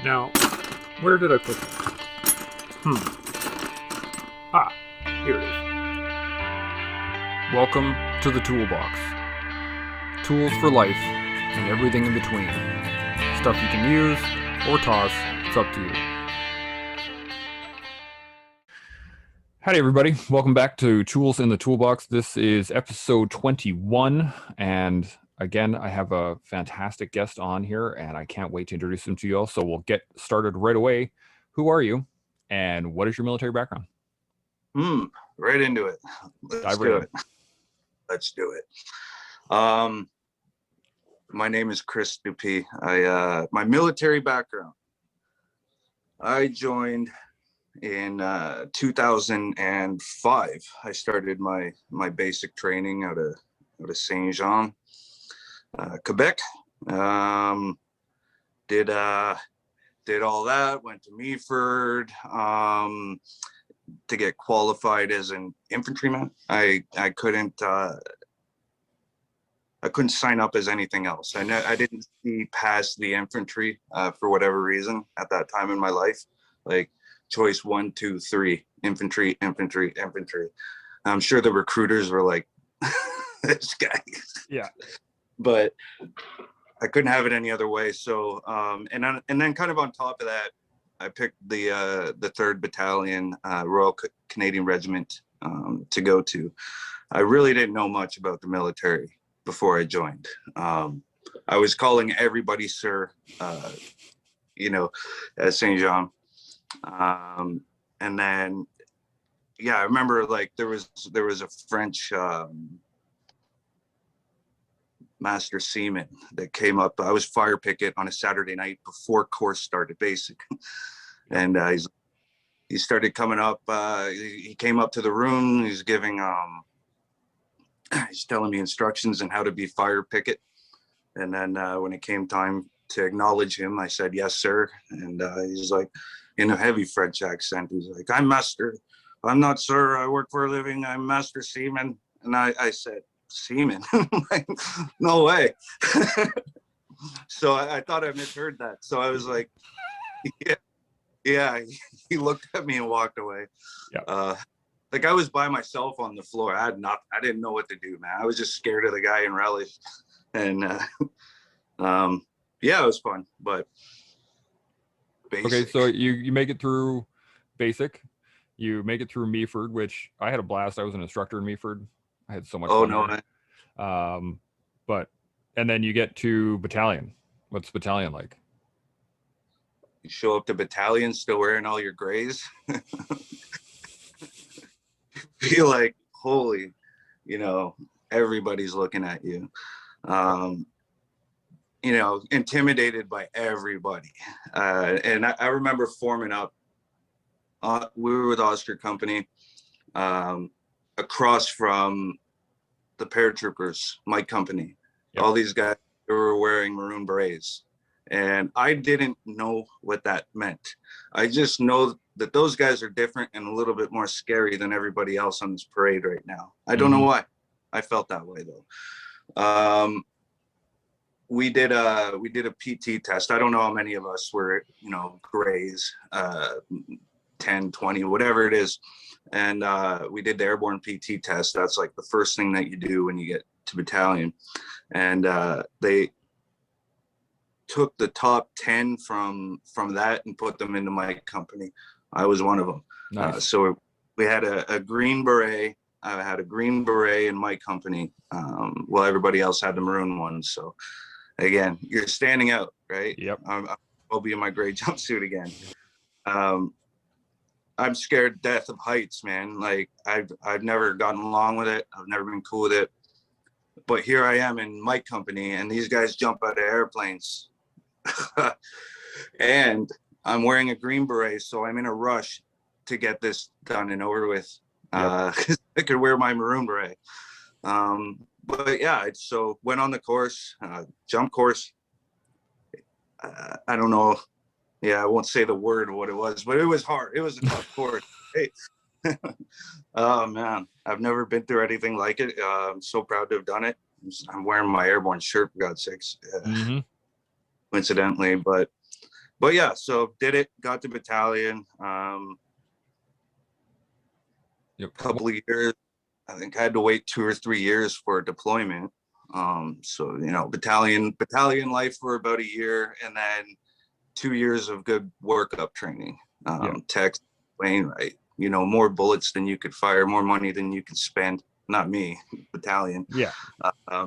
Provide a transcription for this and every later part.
Now, where did I put it? Here it is. Welcome to the Toolbox. Tools for life and everything in between. Stuff you can use or toss, it's up to you. Howdy everybody, welcome back to Tools in the Toolbox. This is episode 21, and again, I have a fantastic guest on here, and I can't wait to introduce him to you all, so we'll get started right away. Who are you, and what is your military background? Right into it. Let's do it. My name is Chris Dupee. My military background. I joined in 2005. I started my basic training out of Saint Jean, Quebec. Did all that. Went to Meaford to get qualified as an infantryman. I couldn't sign up as anything else. I didn't see past the infantry for whatever reason at that time in my life. Like choice 1, 2, 3, infantry. I'm sure the recruiters were like, this guy. Yeah. But I couldn't have it any other way. So and then kind of on top of that, I picked the 3rd Battalion, Royal Canadian Regiment to go to. I really didn't know much about the military before I joined. I was calling everybody sir, at Saint Jean. And then, yeah, I remember like there was a French master seaman that came up. I was fire picket on a Saturday night before course started, basic. And he started coming up. He came up to the room. He's giving he's telling me instructions on how to be fire picket. And then when it came time to acknowledge him, I said, yes, sir. And he's like, in a heavy French accent, he's like, I'm master. I'm not sir. I work for a living. I'm master seaman. And I said, seaman? Like, no way. So I thought I misheard that. So I was like, yeah. He looked at me and walked away. Yeah. Like I was by myself on the floor. I didn't know what to do, man. I was just scared of the guy in relish. And yeah, it was fun, but basic. Okay, so you make it through basic. You make it through Meaford, which I had a blast. I was an instructor in Meaford. I had so much fun. No. And then you get to battalion. What's battalion like? You show up to battalion still wearing all your grays. Feel like, holy, everybody's looking at you. Intimidated by everybody. And I remember forming up. We were with Oscar Company across from the paratroopers, my company. Yep. All these guys were wearing maroon berets. And I didn't know what that meant. I just know that those guys are different and a little bit more scary than everybody else on this parade right now. I don't know why. I felt that way though. We did a PT test. I don't know how many of us were, grays, 10, 20, whatever it is. And we did the airborne PT test. That's like the first thing that you do when you get to battalion. And they took the top 10 from that and put them into my company. I was one of them. Nice. So we had a green beret. I had a green beret in my company, while everybody else had the maroon one. So again, you're standing out, right? Yep. I'll be in my gray jumpsuit again. I'm scared to death of heights, man. Like I've never gotten along with it. I've never been cool with it. But here I am in my company, and these guys jump out of airplanes. And I'm wearing a green beret, so I'm in a rush to get this done and over with. I could wear my maroon beret. But yeah, so went on the course, jump course. I don't know. Yeah, I won't say the word of what it was, but it was hard. It was a tough course. Hey. Oh man, I've never been through anything like it. I'm so proud to have done it. I'm wearing my airborne shirt, for God's sakes, coincidentally. But But yeah, so did it, got to battalion. Yep. Couple of years. I think I had to wait 2 or 3 years for deployment. So battalion life for about a year, and then 2 years of good workup training. Yeah. Text, Wainwright. More bullets than you could fire, more money than you could spend. Not me, battalion. Yeah.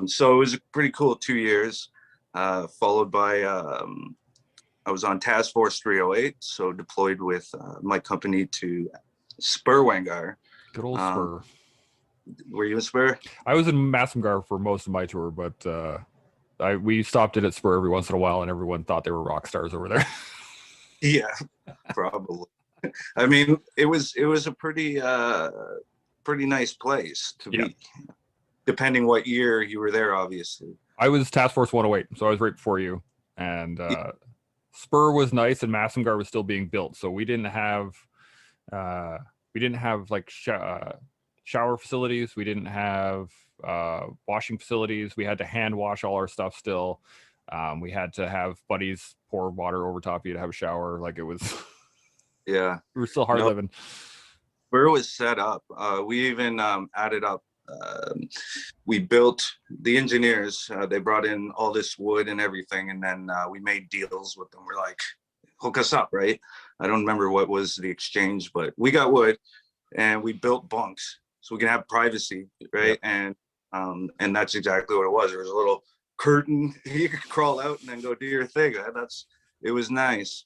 So it was a pretty cool 2 years. Followed by I was on Task Force 308, so deployed with my company to Spurwangar. Good old Spur. Were you in Spur? I was in Massamgar for most of my tour, but we stopped it at Spur every once in a while, and everyone thought they were rock stars over there. Yeah, probably. I mean, it was a pretty nice place to be, depending what year you were there, obviously. I was Task Force 108, so I was right before you. And Spur was nice, and Massamgar was still being built, so we didn't have like shower facilities. We didn't have washing facilities. We had to hand wash all our stuff still. We had to have buddies pour water over top of you to have a shower. Like, it was Yeah, we were still hard living. Where it was set up, we even added up. We built, the engineers, they brought in all this wood and everything, and then we made deals with them. We're like, hook us up, right? I don't remember what was the exchange, but we got wood and we built bunks so we can have privacy, right? Yep. And that's exactly what it was. There was a little curtain, you could crawl out and then go do your thing. It was nice.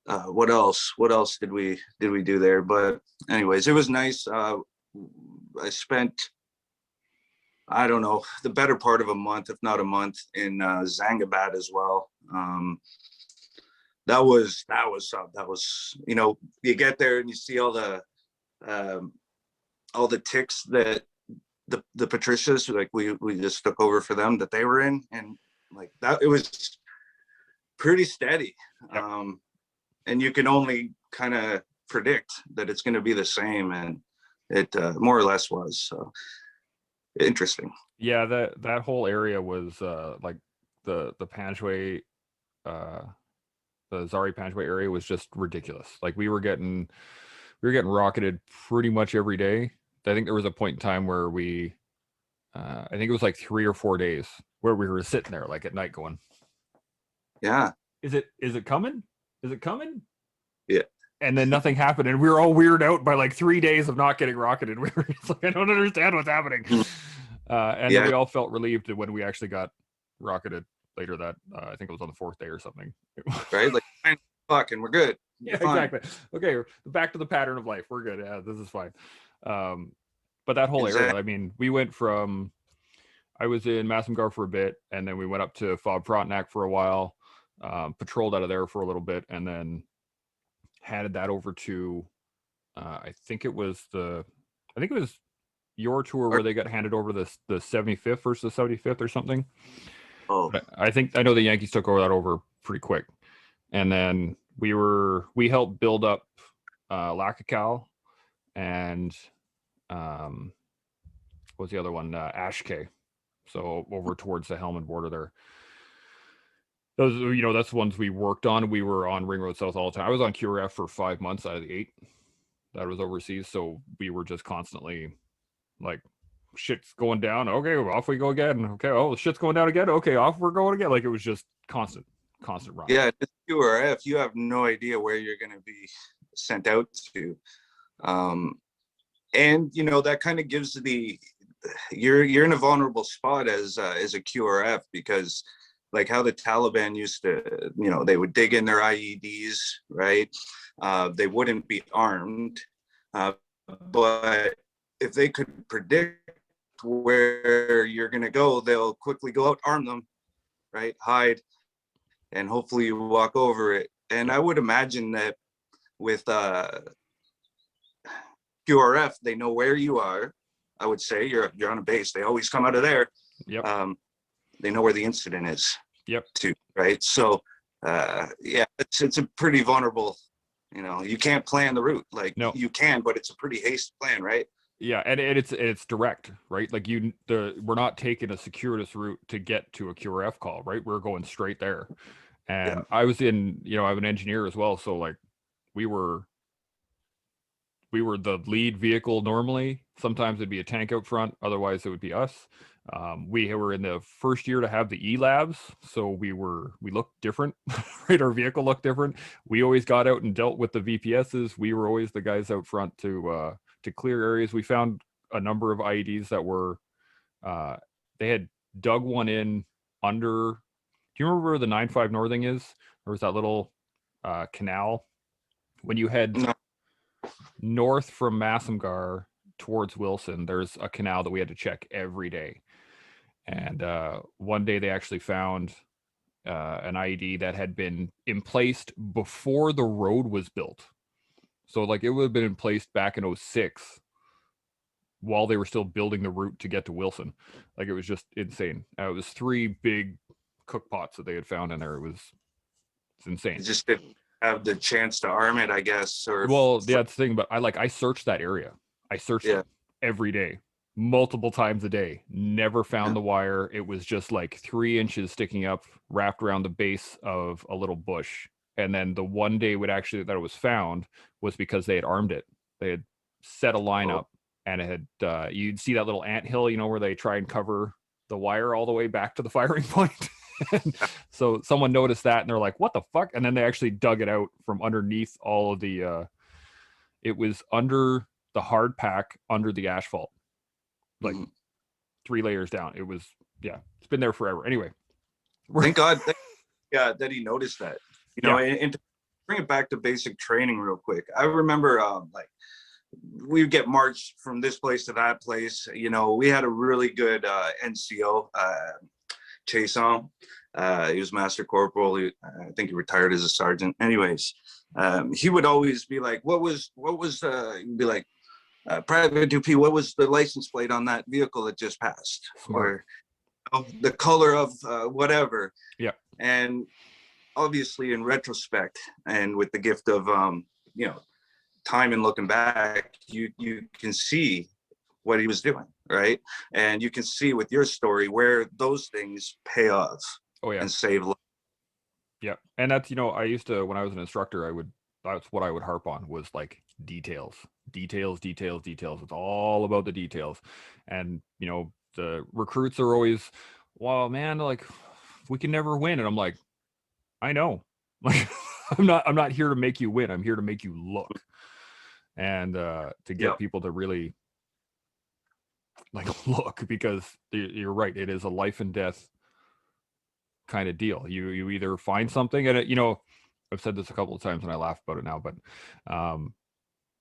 What else did we do there? But anyways, it was nice. I spent, I don't know, the better part of a month, if not a month, in Zangabad as well. That was you get there and you see all the ticks that the Patricias, like we just took over for them, that they were in, and like that, it was pretty steady. Yep. And you can only kind of predict that it's going to be the same, and it more or less was. So interesting. Yeah, that whole area was like the Panjwai, the Zari Panjwai area was just ridiculous. Like, we were getting rocketed pretty much every day. I think there was a point in time where I think it was like 3 or 4 days where we were sitting there like at night going, yeah, is it coming? Is it coming? Yeah. And then nothing happened, and we were all weirded out by like 3 days of not getting rocketed. We were just like, I don't understand what's happening. And then we all felt relieved when we actually got rocketed later. That I think it was on the 4th day or something. Right, like, fuck, and we're good. Yeah, exactly. Okay, back to the pattern of life. We're good. Yeah, this is fine. But that whole area, I mean, we went from, I was in Massamgar for a bit, and then we went up to Fob Frontenac for a while, patrolled out of there for a little bit, and then handed that over to, I think it was your tour where they got handed over the 75th versus the 75th or something. Oh, but I know the Yankees took over pretty quick, and then we helped build up Lacacau, and what's the other one? Ashke. So over towards the Helmand border there. Those, that's the ones we worked on. We were on Ring Road South all the time. I was on QRF for 5 months out of the 8 that was overseas. So we were just constantly like, shit's going down. Okay, off we go again. Okay, oh, shit's going down again. Okay, off we're going again. Like, it was just constant run. Yeah, it's QRF. You have no idea where you're going to be sent out to. And that kind of gives you're in a vulnerable spot as a QRF, because like how the Taliban used to, they would dig in their IEDs, right? They wouldn't be armed, but if they could predict where you're going to go, they'll quickly go out, arm them, right? Hide, and hopefully you walk over it. And I would imagine that with QRF, they know where you are. I would say you're on a base. They always come out of there. Yep. They know where the incident is. Yep. Too, right? So, yeah, it's a pretty vulnerable. You can't plan the route. Like, no. You can, but it's a pretty hasty plan, right? Yeah, and it's direct, right? Like, we're not taking a circuitous route to get to a QRF call, right? We're going straight there, And I was in, I'm an engineer as well. So like we were the lead vehicle normally. Sometimes it'd be a tank out front. Otherwise it would be us. We were in the first year to have the E-Labs. So we looked different, right? Our vehicle looked different. We always got out and dealt with the VPSs. We were always the guys out front to clear areas. We found a number of IEDs that were, they had dug one in under, do you remember where the 9-5 Northing is? There was that little canal when you head north from Massamgar towards Wilson. There's a canal that we had to check every day. And one day they actually found an IED that had been emplaced before the road was built. So like it would have been emplaced back in 06 while they were still building the route to get to Wilson. Like it was just insane. It was 3 big cook pots that they had found in there. It's insane. It just didn't have the chance to arm it, I guess. Or well, yeah, that's the thing. But I searched that area. I searched it every day, multiple times a day. Never found the wire. It was just like 3 inches sticking up, wrapped around the base of a little bush. And then the one day that it was found was because they had armed it. They had set a line up, and it had you'd see that little anthill, where they try and cover the wire all the way back to the firing point. So someone noticed that, and they're like, what the fuck? And then they actually dug it out from underneath all of the it was under the hard pack, under the asphalt, like 3 layers down. It was, it's been there forever. Anyway, thank God that he noticed that. And to bring it back to basic training real quick, I remember like we'd get marched from this place to that place. We had a really good NCO, Chason. He was Master Corporal. I think he retired as a sergeant. Anyways, he would always be like, what was he'd be like, Private Dupee, what was the license plate on that vehicle that just passed? Smart. Or the color of whatever. Yeah. And obviously in retrospect, and with the gift of time and looking back, you can see what he was doing, right? And you can see with your story where those things pay off. And save life. Yeah. And that's, I used to, when I was an instructor, that's what I would harp on, was like details. It's all about the details. And the recruits are always, well, man, like we can never win. And I'm like, I know. Like I'm not here to make you win. I'm here to make you look. And to get people to really like look, because you're right, it is a life and death kind of deal. You either find something, and I've said this a couple of times and I laugh about it now, but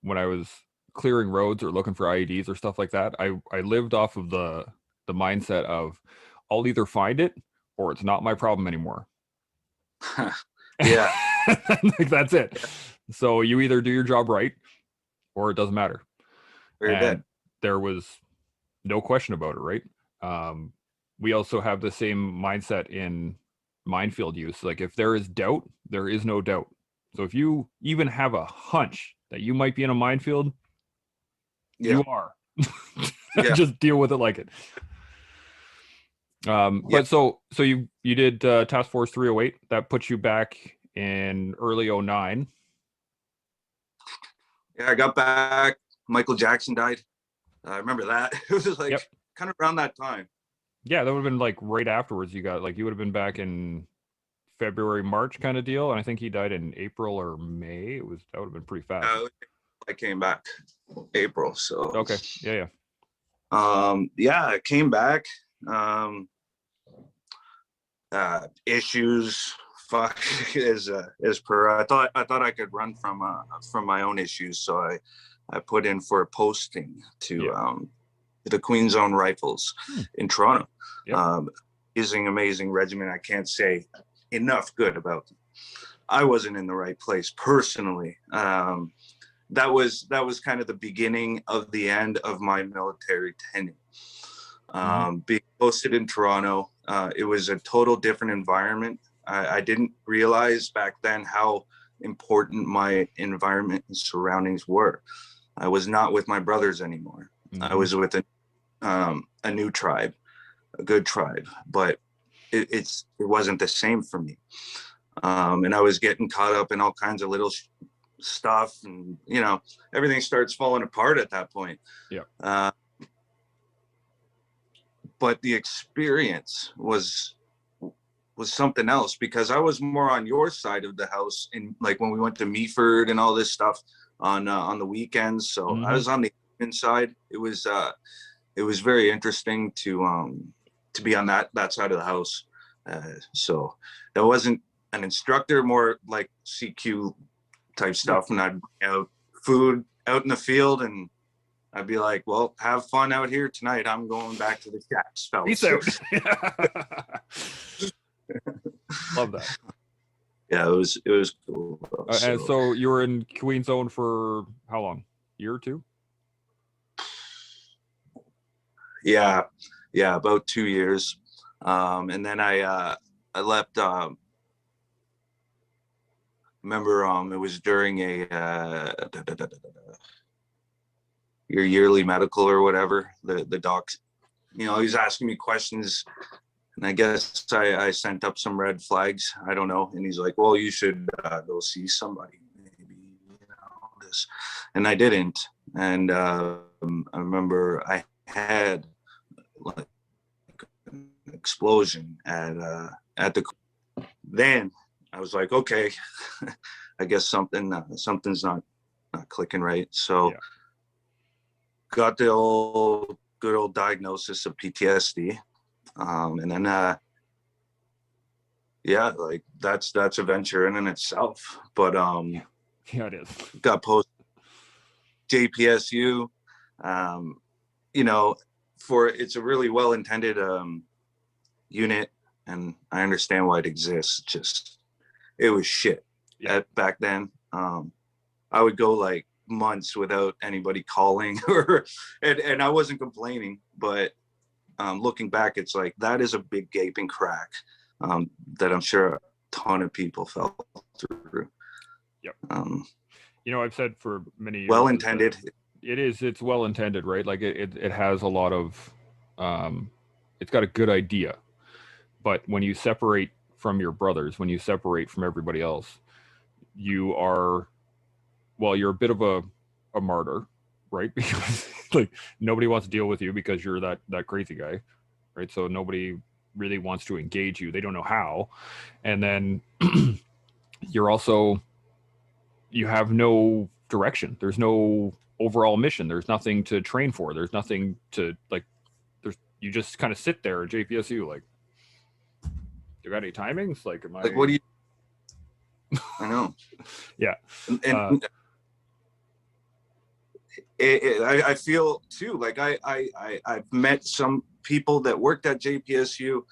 when I was clearing roads or looking for IEDs or stuff like that, I lived off of the mindset of I'll either find it or it's not my problem anymore. Yeah. Like that's it. So you either do your job right or it doesn't matter. And there was no question about it, right? We also have the same mindset in minefield use. Like if there is doubt, there is no doubt. So if you even have a hunch that you might be in a minefield, you are. Just deal with it like it. But so you did Task Force 308. That puts you back in early 09. Yeah, I got back. Michael Jackson died. I remember that. It was like kind of around that time. Yeah, that would have been like right afterwards. You would have been back in February, March kind of deal. And I think he died in April or May. That would have been pretty fast. I came back April. So okay. Yeah. I came back. Issues. Fuck is per. I thought I could run from my own issues. So I put in for a posting to the Queen's Own Rifles in Toronto. Amazing regiment. I can't say enough good about them. I wasn't in the right place personally. That was kind of the beginning of the end of my military tenure. Being posted in Toronto, it was a total different environment. I didn't realize back then how important my environment and surroundings were. I was not with my brothers anymore. I was with a new tribe, a good tribe, but it wasn't the same for me. And I was getting caught up in all kinds of little stuff, and everything starts falling apart at that point. Yeah. But the experience was something else, because I was more on your side of the house, and like when we went to Meaford and all this stuff on the weekends. So I was on the inside. It was very interesting to be on that side of the house. So that wasn't an instructor, more like CQ type stuff. And I'd bring out food out in the field, and I'd be like, well, have fun out here tonight. I'm going back to the shacks, fellas. Peace out. Love that. Yeah, it was cool. And so you were in Queen Zone for how long? Year or two? Yeah, about 2 years. And then I left. Remember, it was during your yearly medical or whatever. The doc, he was asking me questions, and I guess I sent up some red flags. I don't know. And he's like, well, you should go see somebody, maybe, this. And I didn't. And I remember I had like an explosion at the. Then I was like, okay, I guess something's not clicking right. So got the good old diagnosis of PTSD. And then, like that's a venture in itself, but, yeah, it is. Got post JPSU, it's a really well-intended, unit, and I understand why it exists. Just, it was shit back then. I would go like months without anybody calling and I wasn't complaining, but looking back, it's like that is a big gaping crack that I'm sure a ton of people fell through. Yep. I've said for many years, well-intended. It's well-intended, right? Like it has a lot of, it's got a good idea, but when you separate from your brothers, when you separate from everybody else, you're a bit of a martyr, right? Because like nobody wants to deal with you because you're that crazy guy, right? So nobody really wants to engage you. They don't know how. And then you have no direction. There's no overall mission. There's nothing to train for. There's nothing to you just kind of sit there at JPSU like, you got any timings? Like, am I like, what do you, I know. Yeah. And I feel too, like I've met some people that worked at JPSU,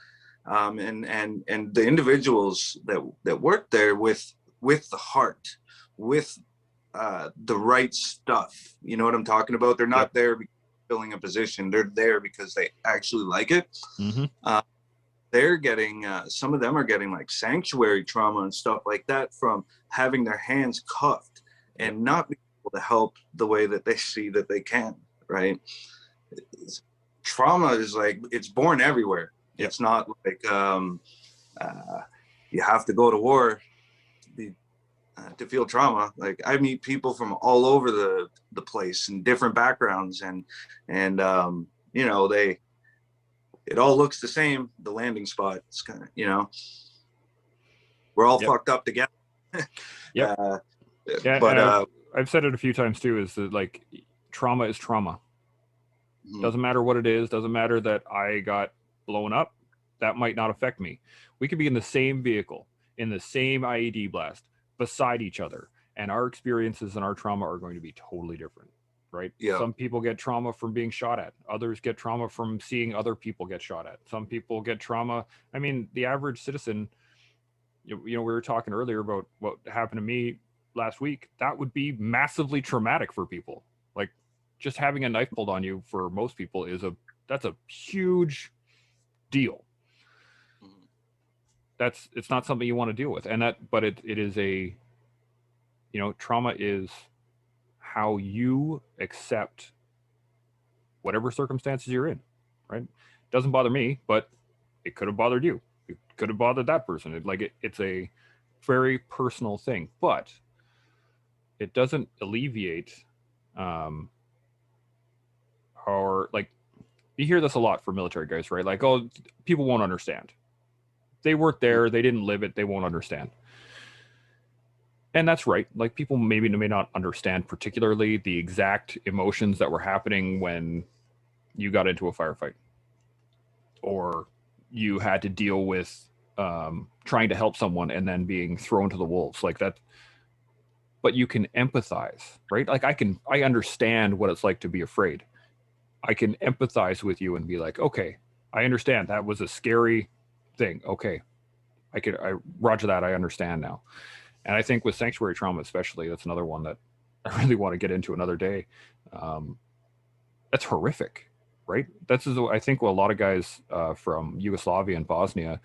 and the individuals that worked there with the heart, with the right stuff. You know what I'm talking about? They're not there filling a position. They're there because they actually like it. They're getting, some of them are getting like sanctuary trauma and stuff like that from having their hands cuffed and not being able to help the way that they see that they can, right? Trauma is like, it's born everywhere. It's not like you have to go to war to feel trauma. Like I meet people from all over the place and different backgrounds, and it all looks the same. The landing spot, it's kind of, we're all fucked up together. But I've said it a few times too, is that like trauma is trauma. Doesn't matter what it is. Doesn't matter that I got blown up. That might not affect me. We could be in the same vehicle, in the same IED blast, beside each other, and our experiences and our trauma are going to be totally different, right? Some people get trauma from being shot at. Others get trauma from seeing other people get shot at. Some people get trauma. I mean, the average citizen, we were talking earlier about what happened to me last week. That would be massively traumatic for people. Like just having a knife pulled on you for most people that's a huge deal. It's not something you want to deal with. But it is a, trauma is how you accept whatever circumstances you're in, right? Doesn't bother me, but it could have bothered you. It could have bothered that person. It's a very personal thing, but it doesn't alleviate or like, you hear this a lot for military guys, right? Like, oh, people won't understand. They work there, they didn't live it, they won't understand. And that's right. Like, people maybe may not understand particularly the exact emotions that were happening when you got into a firefight, or you had to deal with trying to help someone and then being thrown to the wolves like that. But you can empathize, right? Like, I understand what it's like to be afraid. I can empathize with you and be like, okay, I understand that was a scary thing. Okay, I roger that. I understand now. And I think with sanctuary trauma, especially, that's another one that I really want to get into another day. That's horrific, right? That's, I think, what a lot of guys from Yugoslavia and Bosnia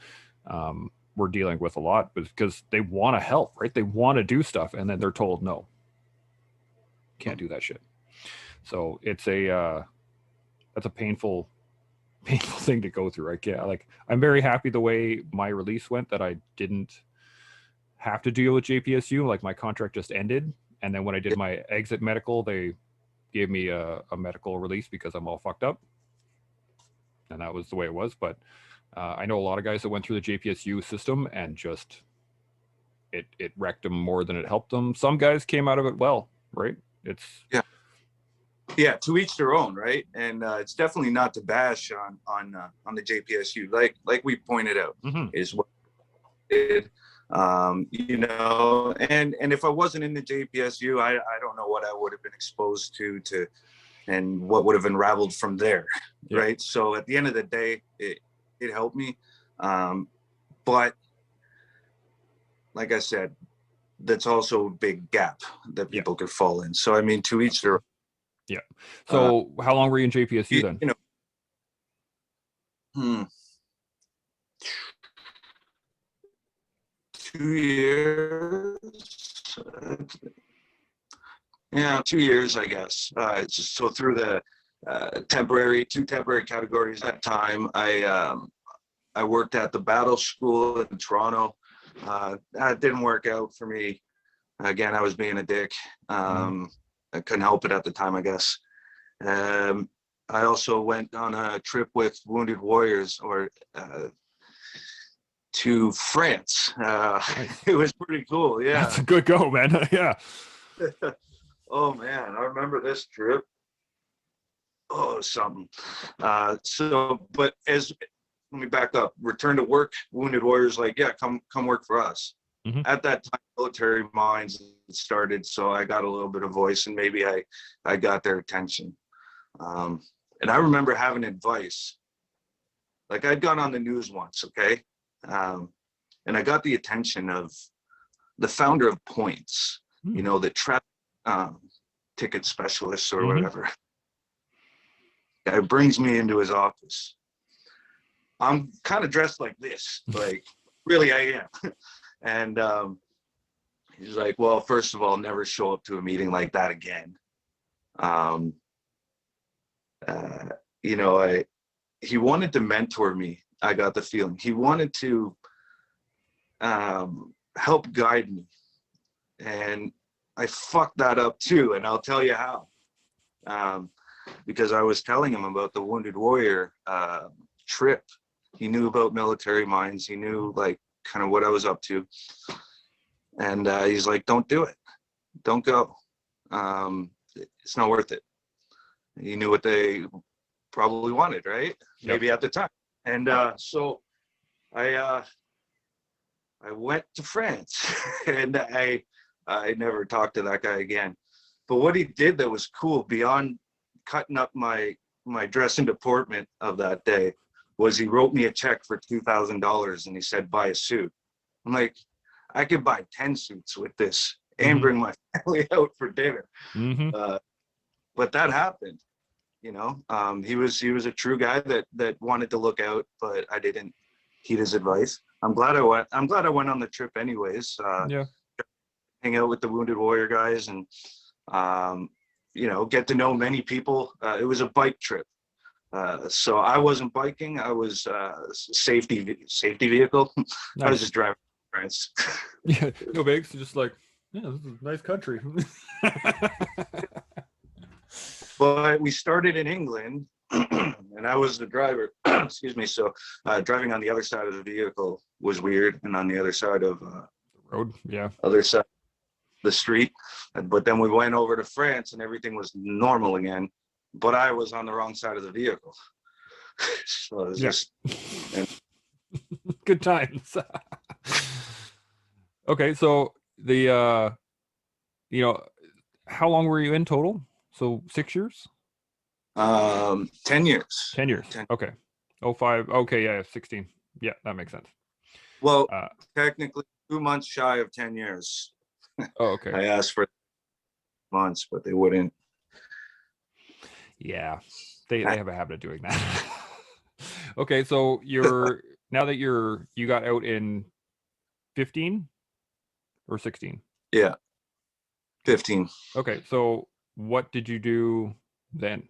were dealing with a lot, because they want to help, right? They want to do stuff, and then they're told, no, can't do that shit. So it's that's a painful thing to go through. I'm very happy the way my release went, that I didn't have to deal with JPSU. Like, my contract just ended, and then when I did my exit medical, they gave me a medical release because I'm all fucked up, and that was the way it was. But I know a lot of guys that went through the JPSU system, and just it wrecked them more than it helped them. Some guys came out of it well, right? It's yeah, to each their own, right? And it's definitely not to bash on the JPSU, like we pointed out, is what it did. And if I wasn't in the JPSU, I don't know what I would have been exposed to and what would have unraveled from there. Yeah. Right. So at the end of the day, it helped me. But like I said, that's also a big gap that people could fall in. So, I mean, to each their. Yeah. So how long were you in JPSU then? 2 years. Yeah, 2 years, I guess. So through the two temporary categories at that time, I worked at the battle school in Toronto. That didn't work out for me. Again, I was being a dick. I couldn't help it at the time, I guess. I also went on a trip with Wounded Warriors to France. Nice. It was pretty cool. Yeah. That's a good go, man. Yeah. Oh man, I remember this trip. Oh, something. But let me back up. Return to work. Wounded Warriors, like, yeah, come work for us. At that time, Military Minds started, so I got a little bit of voice, and maybe I got their attention. And I remember having advice. Like, I'd gone on the news once, okay, and I got the attention of the founder of Points, the trap ticket specialist or whatever. It brings me into his office. I'm kind of dressed like this, like, really I am. And he's like, well, first of all, never show up to a meeting like that again. He wanted to mentor me. I got the feeling he wanted to help guide me, and I fucked that up too. And I'll tell you how. Because I was telling him about the Wounded Warrior trip. He knew about Military Minds. He knew, like, kind of what I was up to. And he's like, don't do it. Don't go. It's not worth it. He knew what they probably wanted, right? Yep. Maybe at the time. And so I went to France, and I never talked to that guy again. But what he did that was cool, beyond cutting up my dress and deportment of that day, was he wrote me a check for $2,000, and he said, buy a suit. I'm like, I could buy 10 suits with this and bring my family out for dinner. But that happened, he was a true guy that wanted to look out, but I didn't heed his advice. I'm glad I went on the trip anyways. Hang out with the Wounded Warrior guys and, get to know many people. It was a bike trip. So I wasn't biking. I was safety vehicle. Nice. I was just driving France. Yeah, no bigs. Just like, yeah, this is a nice country. But we started in England, and I was the driver. Excuse me. So driving on the other side of the vehicle was weird, and on the other side of Road, yeah. other side of the street. But then we went over to France, and everything was normal again. But I was on the wrong side of the vehicle. So it was just good times. Okay, so the you know, how long were you in total? So 6 years? 10 years. 10 years. 10. Okay. 05. Okay, yeah, 16. Yeah, that makes sense. Well, technically 2 months shy of 10 years. Oh, okay. I asked for months, but they wouldn't. Yeah, they have a habit of doing that. Okay, so now that you got out in 15 or 16? Yeah, 15. Okay, so what did you do then?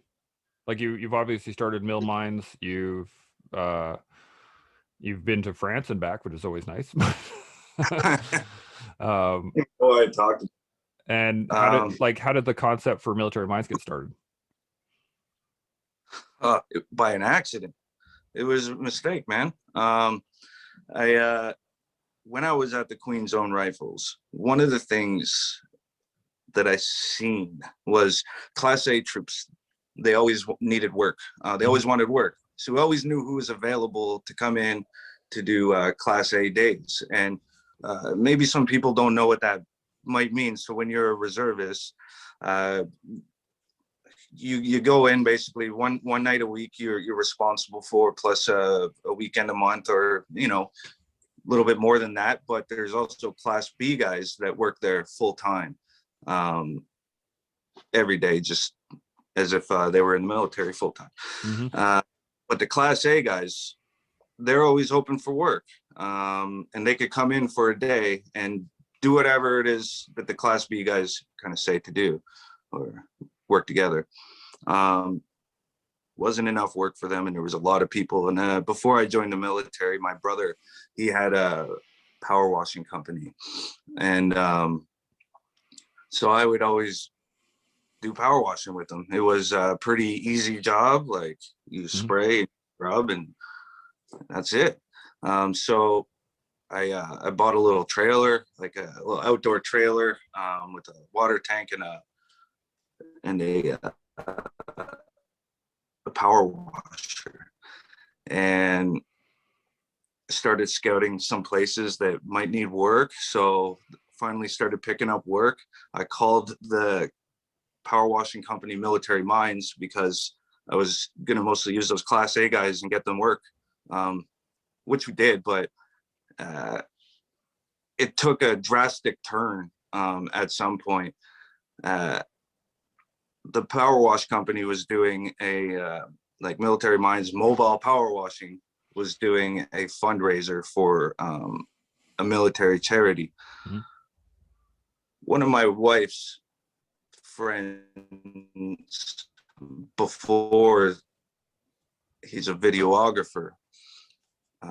Like you've obviously started mill mines. You've been to France and back, which is always nice. I talked. And how did the concept for military mines get started? By an accident. It was a mistake, man. When I was at the Queen's Own Rifles, one of the things that I seen was Class A troops. They always needed work. They always wanted work. So we always knew who was available to come in to do Class A days. And maybe some people don't know what that might mean. So when you're a reservist, you go in basically one night a week you're responsible for, plus a weekend a month, or a little bit more than that. But there's also Class B guys that work there full time, every day, just as if they were in the military full time. Mm-hmm. But the Class A guys, they're always open for work, and they could come in for a day and do whatever it is that the Class B guys kind of say to do or work together. Wasn't enough work for them, and there was a lot of people. And before I joined the military, my brother, he had a power washing company, and so I would always do power washing with them. It was a pretty easy job. Like you spray, rub, and that's it. So I bought a little trailer, like a little outdoor trailer, with a water tank and a power washer, and started scouting some places that might need work. So finally started picking up work. I called the power washing company Military Mines because I was going to mostly use those Class A guys and get them work, which we did. But it took a drastic turn at some point. The power wash company was doing like Military Mines Mobile Power Washing was doing a fundraiser for a military charity. Mm-hmm. One of my wife's friends, before he's a videographer,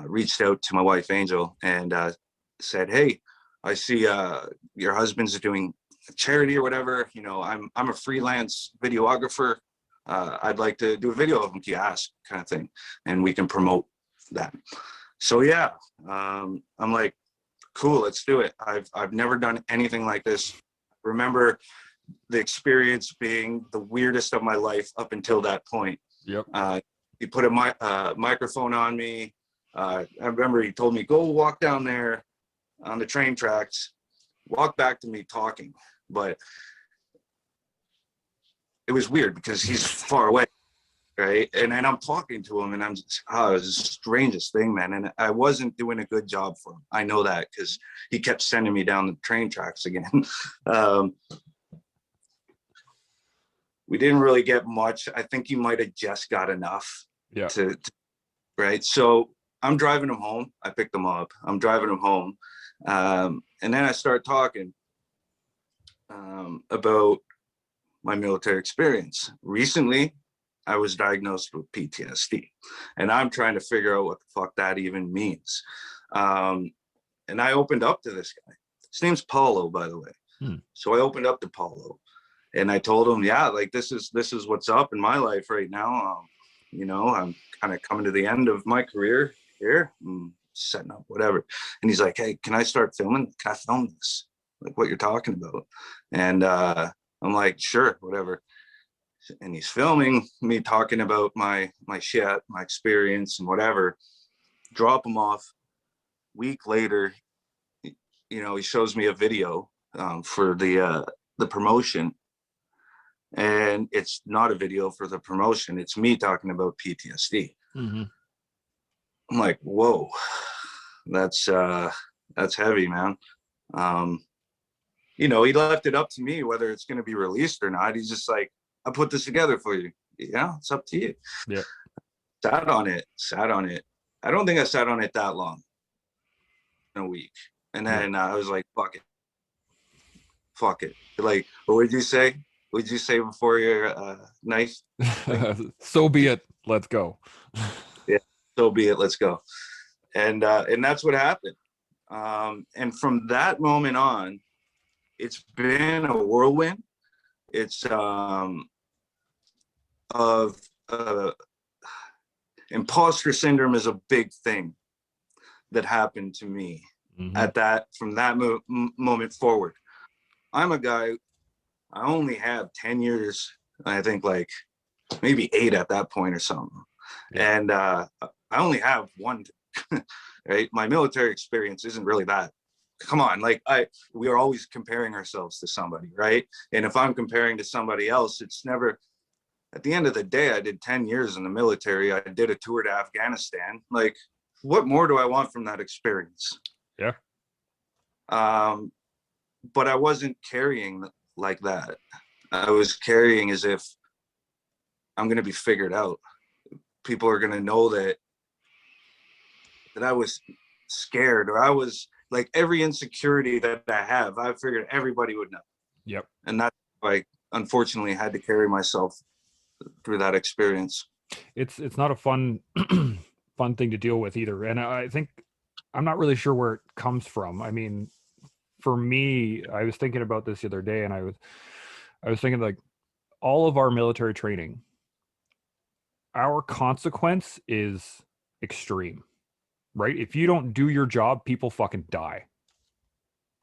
reached out to my wife Angel and said, "Hey, I see your husband's doing a charity or whatever. I'm a freelance videographer. I'd like to do a video of him. Do you ask?" kind of thing, and we can promote that. So yeah, I'm like, cool, let's do it. I've never done anything like this. Remember the experience being the weirdest of my life up until that point. Yep. He put a microphone on me. I remember he told me, go walk down there on the train tracks, walk back to me talking. But it was weird because he's far away, right? And then I'm talking to him, and I'm just, it was the strangest thing, man. And I wasn't doing a good job for him. I know that because he kept sending me down the train tracks again. We didn't really get much. I think he might have just got enough. Yeah. Right. So I'm driving him home. I picked him up. I'm driving him home. And then I start talking about my military experience. Recently, I was diagnosed with PTSD, and I'm trying to figure out what the fuck that even means. And I opened up to this guy. His name's Paulo, by the way. So I opened up to Paulo, and I told him, yeah, like this is what's up in my life right now. You know, I'm kind of coming to the end of my career here, setting up whatever. And he's like, hey, can I start filming? Can I film this? Like what you're talking about? And I'm like, sure, whatever. And he's filming me talking about my shit, my experience and whatever. Drop him off. Week later, you know, he shows me a video for the promotion, and it's not a video for the promotion. It's me talking about PTSD. I'm like, whoa, that's heavy, man. You know, he left it up to me whether it's going to be released or not. He's just like, I put this together for you. Yeah, it's up to you. Yeah. Sat on it. I don't think I sat on it that long. In a week. And then I was like, fuck it. Like, what would you say? Would you say before your knife? So be it. Let's go. Yeah, so be it. Let's go. And that's what happened. And from that moment on, it's been a whirlwind. It's imposter syndrome is a big thing that happened to me from that moment forward. I'm a guy, I only have 10 years, I think like maybe 8 at that point or something. Yeah. And I only have one, right? My military experience isn't really that. Come on, like we are always comparing ourselves to somebody, right? And if I'm comparing to somebody else, it's never, at the end of the day, I did 10 years in the military. I did a tour to Afghanistan. Like, what more do I want from that experience? Yeah. But I wasn't carrying like that. I was carrying as if I'm going to be figured out. People are going to know that I was scared, or I was like, every insecurity that I have, I figured everybody would know. Yep. And that's why I unfortunately had to carry myself through that experience. It's not a fun thing to deal with either. And I think I'm not really sure where it comes from. I mean, for me, I was thinking about this the other day, and I was thinking, like, all of our military training, our consequence is extreme, right? If you don't do your job, people fucking die.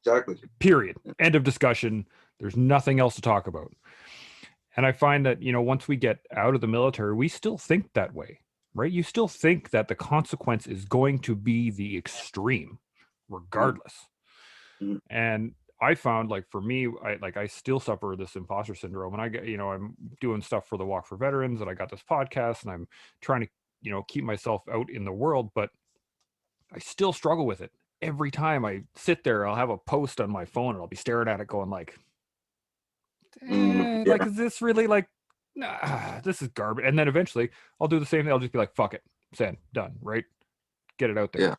Exactly. Period. End of discussion. There's nothing else to talk about. And I find that, you know, once we get out of the military, we still think that way, right? You still think that the consequence is going to be the extreme, regardless. Mm-hmm. And I found, like, for me, I still suffer this imposter syndrome, and I get, you know, I'm doing stuff for the Walk for Veterans, and I got this podcast, and I'm trying to, you know, keep myself out in the world, but I still struggle with it. Every time I sit there, I'll have a post on my phone, and I'll be staring at it going like, like, is this really, like, nah, this is garbage. And then eventually I'll do the same thing. I'll just be like, fuck it, send, done, right? Get it out there. Yeah.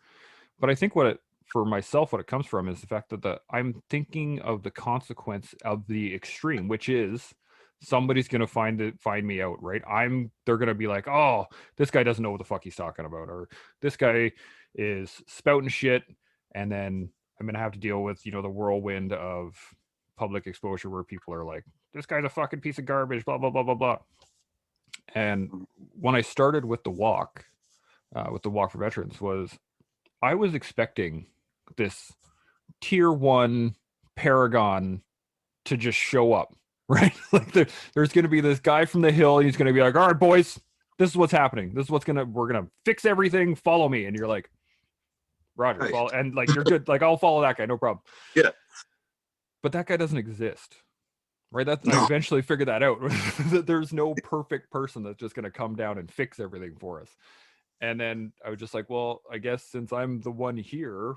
But I think for myself, what it comes from is the fact that I'm thinking of the consequence of the extreme, which is somebody's going to find me out, right? They're going to be like, oh, this guy doesn't know what the fuck he's talking about, or this guy is spouting shit. And then I'm going to have to deal with, you know, the whirlwind of public exposure where people are like, this guy's a fucking piece of garbage, blah, blah, blah, blah, blah. And when I started with the Walk for Veterans, I was expecting this tier 1 paragon to just show up, right? Like there's going to be this guy from the hill, and he's going to be like, all right, boys, this is what's happening. This is we're going to fix everything. Follow me. And you're like, Roger, nice. Follow, and like, you're good. Like, I'll follow that guy. No problem. Yeah. But that guy doesn't exist, right? I eventually figured that out. That there's no perfect person that's just going to come down and fix everything for us. And then I was just like, well, I guess since I'm the one here,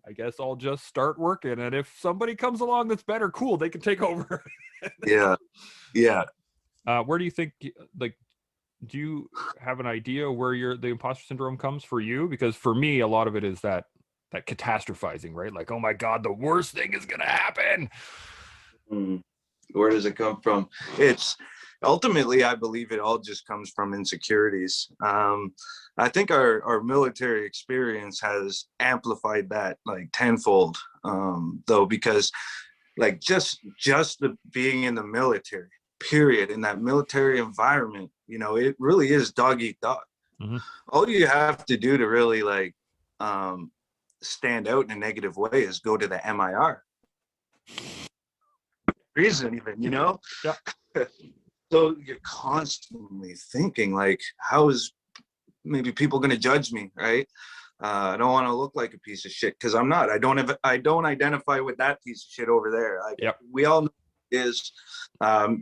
I guess I'll just start working. And if somebody comes along that's better, cool, they can take over. Yeah. Yeah. Where do you think, like, do you have an idea where the imposter syndrome comes for you? Because for me, a lot of it is that catastrophizing, right? Like, oh my God, the worst thing is going to happen. Where does it come from? It's ultimately, I believe it all just comes from insecurities. I think our military experience has amplified that like tenfold, though, because like just the being in the military, period, in that military environment, you know, it really is dog eat dog. Mm-hmm. All you have to do to really like stand out in a negative way is go to the MIR. Reason even, you know? Yeah. So you're constantly thinking like, how is maybe people going to judge me, right? I don't want to look like a piece of shit because I'm not. I don't identify with that piece of shit over there. Yep. We all know is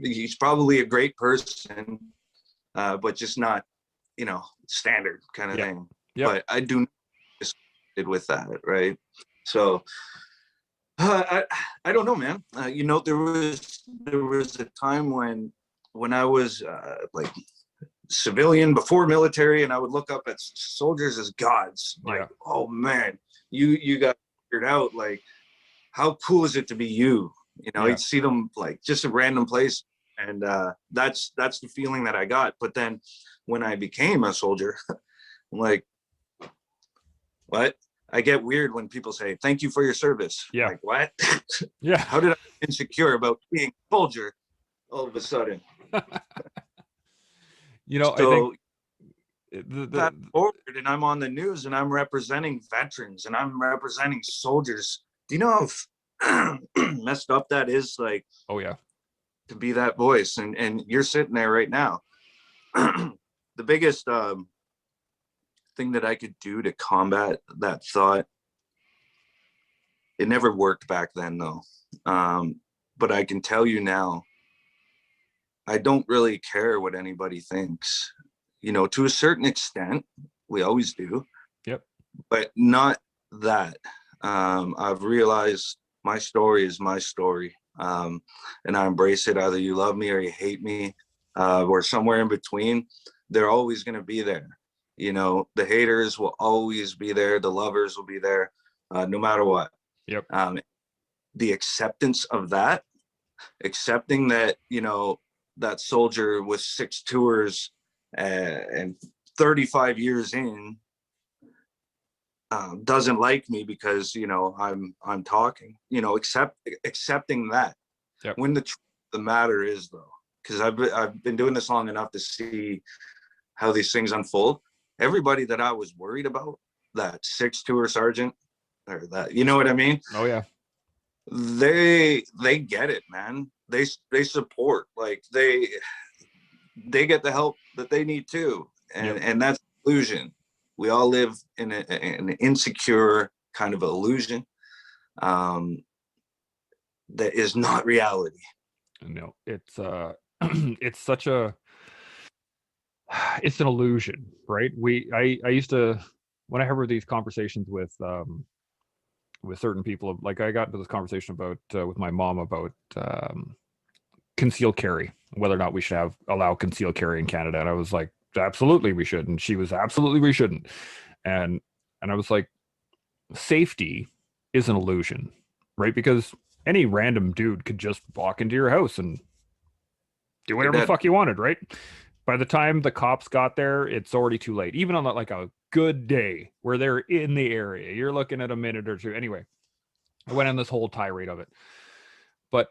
he's probably a great person, but just not, you know, standard kind of thing. Yep. But I do with that, right? So I don't know, man. You know, there was a time when I was like civilian before military, and I would look up at soldiers as gods. Like, oh man, you got figured out. Like, how cool is it to be you? You know, you'd see them like just a random place, and that's the feeling that I got. But then when I became a soldier, I'm like, what? I get weird when people say, thank you for your service. Yeah. Like, what? Yeah. How did I get insecure about being a soldier all of a sudden? You know, so, I think fast forward and I'm on the news and I'm representing veterans and I'm representing soldiers. Do you know how messed up that is? Like, oh yeah, to be that voice, and you're sitting there right now. The biggest thing that I could do to combat that thought, it never worked back then though, but I can tell you now, I don't really care what anybody thinks. You know, to a certain extent, we always do. Yep. But not that. I've realized my story is my story, and I embrace it. Either you love me or you hate me, or somewhere in between. They're always going to be there. You know, the haters will always be there. The lovers will be there, no matter what. Yep. The acceptance of that, accepting that, you know, that soldier with 6 tours and 35 years in doesn't like me because, you know, I'm talking, you know, accepting that. Yep. When the matter is though, because I've been doing this long enough to see how these things unfold. Everybody that I was worried about, that 6 tour sergeant or that, you know what I mean? Oh yeah. They get it, man. They support, like they get the help that they need too, and that's illusion. We all live in an insecure kind of illusion that is not reality. No, it's it's such a it's an illusion, right? I used to, when I have these conversations with certain people, like I got into this conversation about with my mom about concealed carry, whether or not we should allow concealed carry in Canada, and I was like, absolutely we should, and she was absolutely we shouldn't, and I was like, safety is an illusion, right? Because any random dude could just walk into your house and do whatever the fuck you wanted, right? By the time the cops got there, it's already too late. Even on like a good day where they're in the area, you're looking at a minute or two. Anyway, I went on this whole tirade of it. But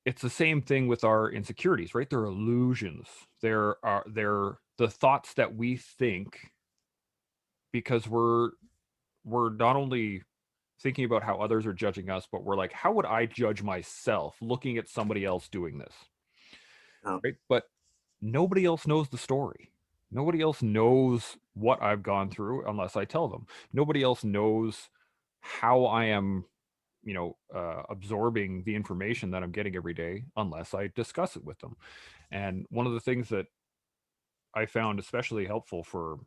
it's the same thing with our insecurities, right? They're illusions. They're the thoughts that we think because we're not only thinking about how others are judging us, but we're like, how would I judge myself looking at somebody else doing this? Oh. Right? But nobody else knows the story. Nobody else knows what I've gone through unless I tell them. Nobody else knows how I am, you know, absorbing the information that I'm getting every day unless I discuss it with them. And one of the things that I found especially helpful for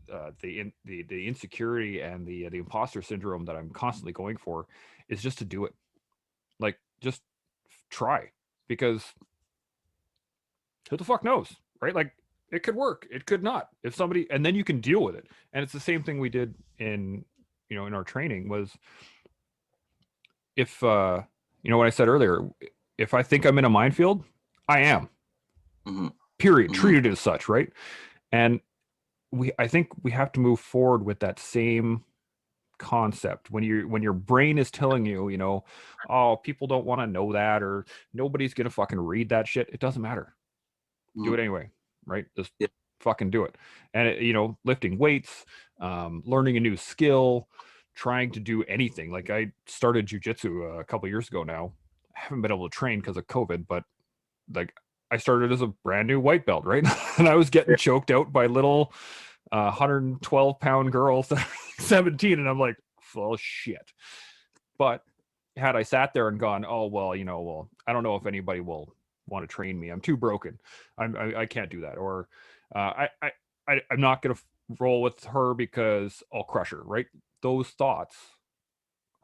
the insecurity and the imposter syndrome that I'm constantly going for is just to do it. Like, just try, because who the fuck knows, right? Like, it could work, it could not. If somebody, and then you can deal with it. And it's the same thing we did in, you know, in our training was, if you know what I said earlier, if I think I'm in a minefield, I am. Mm-hmm. Period. Mm-hmm. Treated as such, right? And I think we have to move forward with that same concept when your brain is telling you, oh, people don't want to know that, or nobody's gonna fucking read that shit. It doesn't matter. Do Mm-hmm. it anyway, right? Just Yeah. fucking do it. And lifting weights, learning a new skill, trying to do anything. Like I started jujitsu a couple years ago now. I haven't been able to train because of COVID, but like I started as a brand new white belt, right? And I was getting Yeah. choked out by little 112-pound girls 17, and I'm like, well, shit. But had I sat there and gone, oh well, I don't know if anybody will want to train me. I'm too broken. I can't do that. Or I'm not gonna roll with her because I'll crush her. Right? Those thoughts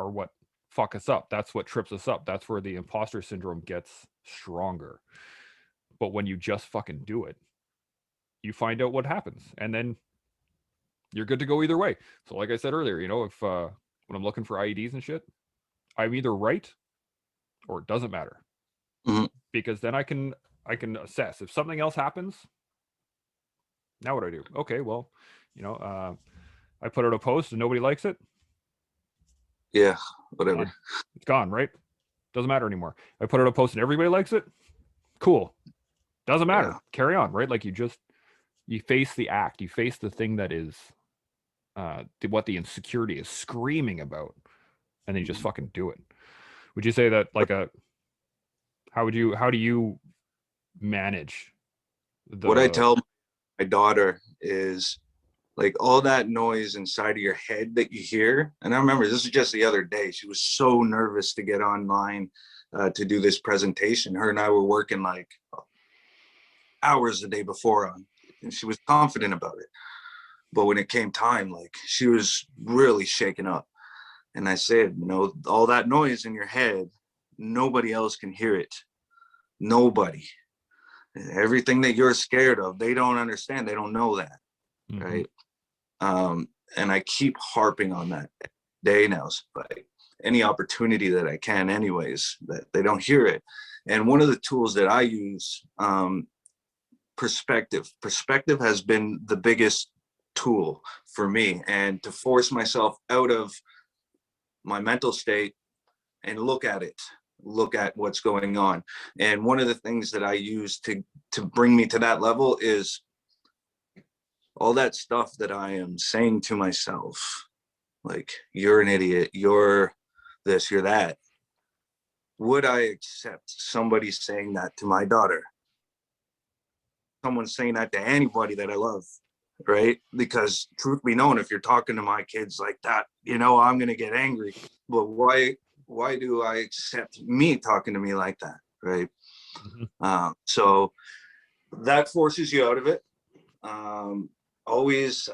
are what fuck us up. That's what trips us up. That's where the imposter syndrome gets stronger. But when you just fucking do it, you find out what happens, and then you're good to go either way. So, like I said earlier, if when I'm looking for IEDs and shit, I'm either right or it doesn't matter, Mm-hmm. because then I can assess if something else happens. Now what do I do? Okay, well, I put out a post and nobody likes it. Yeah. Whatever. Done. It's gone, right? Doesn't matter anymore. I put out a post and everybody likes it. Cool. Doesn't matter. Yeah. Carry on, right? Like you face the act, you face the thing that is what the insecurity is screaming about, and then you just fucking do it. Would you say that like how do you manage What I the tell my daughter is, like, all that noise inside of your head that you hear. And I remember this is just the other day. She was so nervous to get online to do this presentation. Her and I were working like hours the day before on, and she was confident about it. But when it came time, like, she was really shaken up. And I said, all that noise in your head, nobody else can hear it. Nobody. Everything that you're scared of, they don't understand. They don't know that. Mhm. Right. And I keep harping on that day now, like any opportunity that I can, anyways, that they don't hear it. And one of the tools that I use, perspective has been the biggest tool for me, and to force myself out of my mental state and look at what's going on. And one of the things that I use to bring me to that level is all that stuff that I am saying to myself, like, you're an idiot, you're this, you're that. Would I accept somebody saying that to my daughter? Someone saying that to anybody that I love, right? Because truth be known, if you're talking to my kids like that, I'm gonna get angry. But why do I accept me talking to me like that, right? Mhm. So that forces you out of it. Always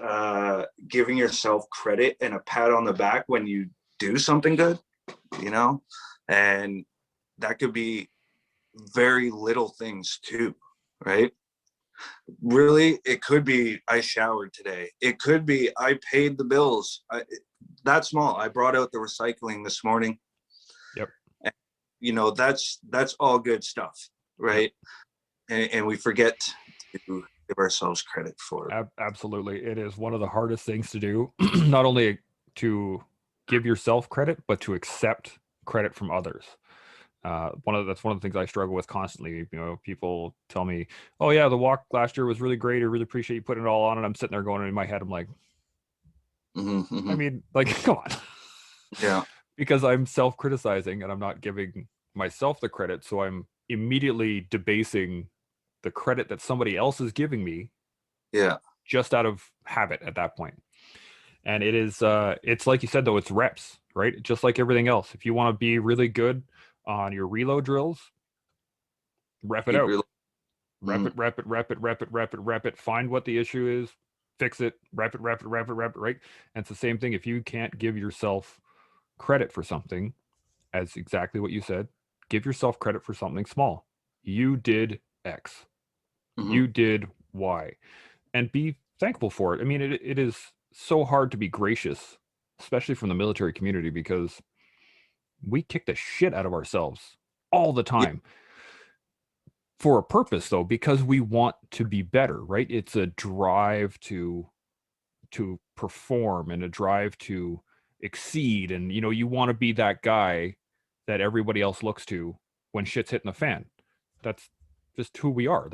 giving yourself credit and a pat on the back when you do something good, and that could be very little things too, right? Really, it could be I showered today. It could be I paid the bills. That small. I brought out the recycling this morning. Yep. And, that's all good stuff, Yep. right? And we forget to give ourselves credit for it. Absolutely. It is one of the hardest things to do, not only to give yourself credit, but to accept credit from others. That's one of the things I struggle with constantly. People tell me, "Oh yeah, the walk last year was really great. I really appreciate you putting it all on." And I'm sitting there going in my head, I'm like, Mm-hmm, I mm-hmm. mean, like, come on, Yeah, because I'm self-criticizing and I'm not giving myself the credit, so I'm immediately debasing the credit that somebody else is giving me yeah. just out of habit at that point. And it's like you said, though, it's reps, right? Just like everything else. If you want to be really good on your reload drills, rep it Keep out. your. Rep Mm, it, rep it, rep it, rep it, rep it, rep it. Find what the issue is, fix it, rep it, rep it, rep it, rep it, right? And it's the same thing. If you can't give yourself credit for something, as exactly what you said, give yourself credit for something small. You did X. mm-hmm. You did Y. And be thankful for it. I mean, it is so hard to be gracious, especially from the military community, because we kick the shit out of ourselves all the Yeah, time for a purpose though, because we want to be better, right? It's a drive to perform and a drive to exceed. And you want to be that guy that everybody else looks to when shit's hitting the fan. That's just who we are.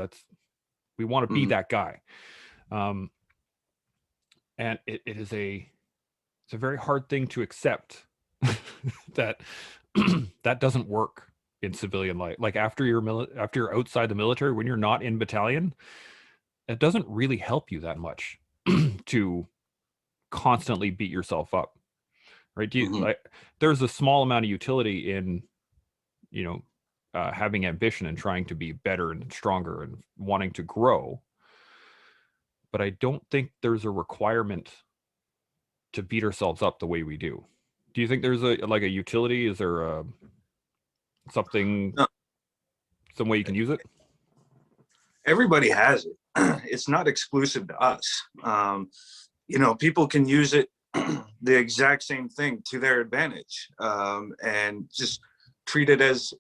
We want to be that guy. And it's a very hard thing to accept that that doesn't work in civilian life. Like after you're outside the military, when you're not in battalion, it doesn't really help you that much to constantly beat yourself up, right? There's a small amount of utility in having ambition and trying to be better and stronger and wanting to grow, but I don't think there's a requirement to beat ourselves up the way we do. Do you think there's a utility? Is there something, No, some way you can use it? everybody has it. It's not exclusive to us. People can use it the exact same thing to their advantage, and just treat it as,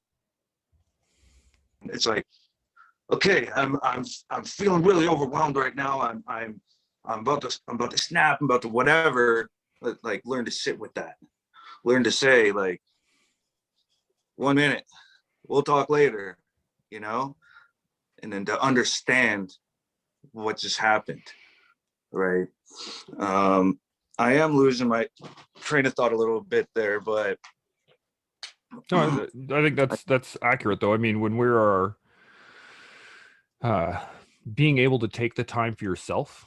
it's like, okay, I'm feeling really overwhelmed right now. I'm about to snap, I'm about to whatever. Like, learn to sit with that. Learn to say, like, 1 minute, we'll talk later, and then to understand what just happened, right? I am losing my train of thought a little bit there, but No, I think that's accurate though. I mean, when we are being able to take the time for yourself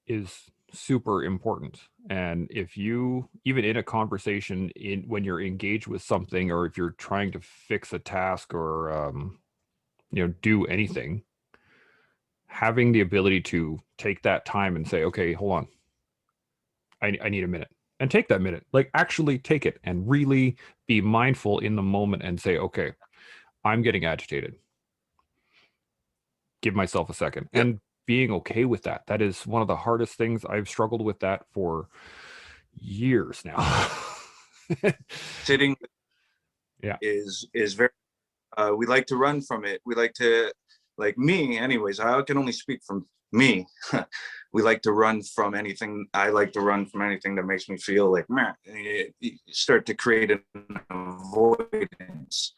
is super important. And if you, even in a conversation, when you're engaged with something, or if you're trying to fix a task or do anything, having the ability to take that time and say, okay, hold on, I need a minute, and take that minute, like actually take it and really be mindful in the moment and say, okay, I'm getting agitated. Give myself a second. yeah, And being okay with that. That is one of the hardest things. I've struggled with that for years now. sitting Yeah. is very, we like to run from it. We like to, like me anyways, I can only speak from me. We like to run from anything. I like to run from anything that makes me feel like, man, you start to create an avoidance.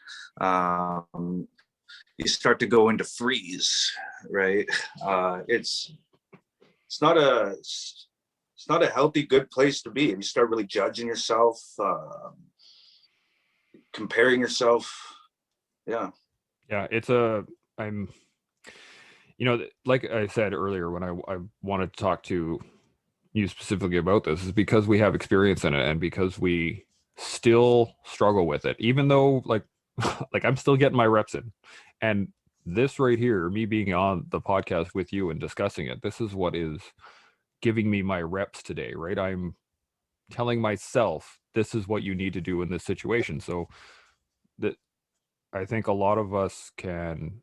You start to go into freeze, right? It's not a healthy, good place to be. And you start really judging yourself, comparing yourself. Yeah. Yeah. I'm, like I said earlier, when I wanted to talk to you specifically about this, is because we have experience in it and because we still struggle with it, even though like I'm still getting my reps in. And this right here, me being on the podcast with you and discussing it, this is what is giving me my reps today, right? I'm telling myself this is what you need to do in this situation. So that I think a lot of us can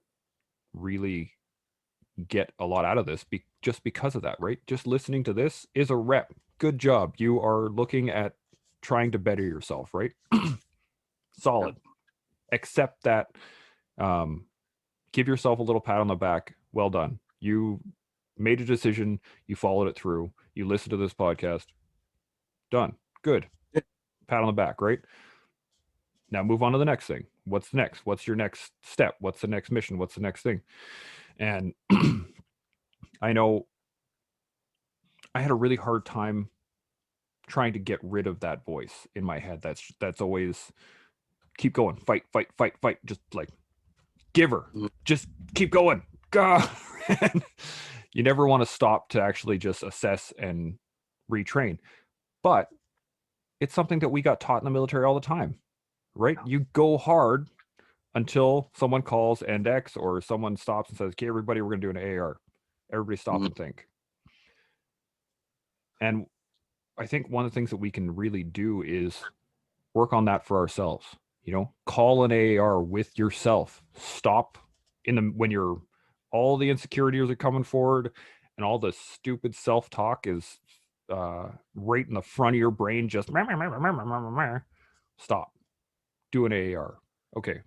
really get a lot out of this just because of that, right? Just listening to this is a rep. Good job. You are looking at trying to better yourself, right? Solid. Accept that. Give yourself a little pat on the back. Well done. You made a decision. You followed it through. You listened to this podcast. Done. Good. Pat on the back, right? Now move on to the next thing. What's next? What's your next step? What's the next mission? What's the next thing? And I know I had a really hard time trying to get rid of that voice in my head. That's always keep going, fight, fight, fight, fight. Just like give her, just keep going. God. You never want to stop to actually just assess and retrain. But it's something that we got taught in the military all the time, right? You go hard until someone calls end X or someone stops and says, okay, everybody, we're going to do an AR. Everybody stop and think. And I think one of the things that we can really do is work on that for ourselves. Call an AAR with yourself. Stop when you're all the insecurities are coming forward and all the stupid self-talk is right in the front of your brain. Just stop. Do an AAR. Okay.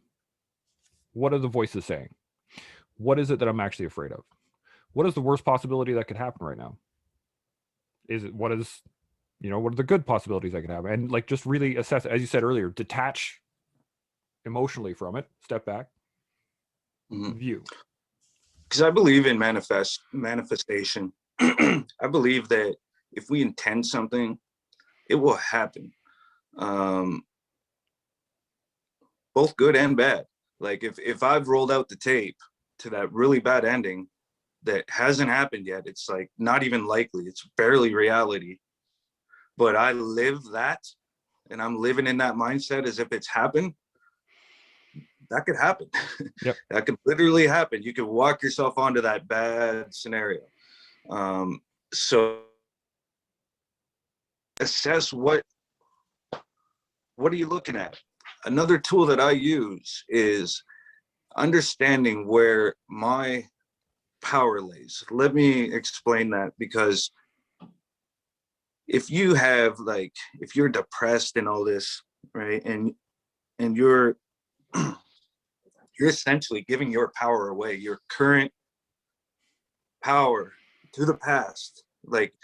What are the voices saying? What is it that I'm actually afraid of? What is the worst possibility that could happen right now? What are the good possibilities that could happen? And like, just really assess, as you said earlier, detach emotionally from it, step back, view. Because I believe in manifestation. I believe that if we intend something, it will happen. Both good and bad. Like if I've rolled out the tape to that really bad ending that hasn't happened yet, it's like not even likely, it's barely reality. But I live that, and I'm living in that mindset as if it's happened. That could happen. Yep. That could literally happen. You could walk yourself onto that bad scenario. So assess what are you looking at? Another tool that I use is understanding where my power lays. Let me explain that, because if you have if you're depressed and all this, right, and you're you're essentially giving your power away, your current power, to the past. Like,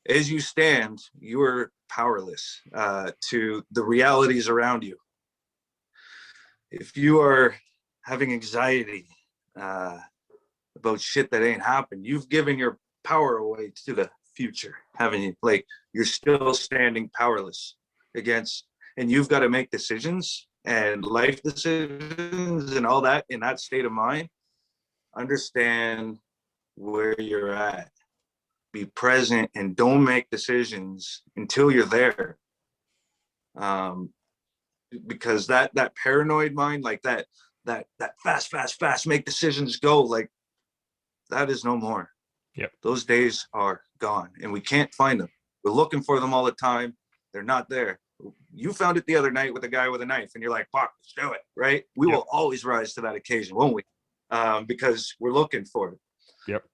as you stand, you're powerless to the realities around you. If you are having anxiety about shit that ain't happened, you've given your power away to the future, haven't you? Like, you're still standing powerless against, and you've got to make decisions and life decisions and all that in that state of mind. Understand where you're at, be present, and don't make decisions until you're there. Because that paranoid mind, like that fast make decisions, go, like, that is no more. Yep. Those days are gone, and we can't find them. We're looking for them all the time. They're not there. You found it the other night with a guy with a knife, and you're like, fuck, let's do it, right? We will always rise to that occasion, won't we? Because we're looking for it. Yep.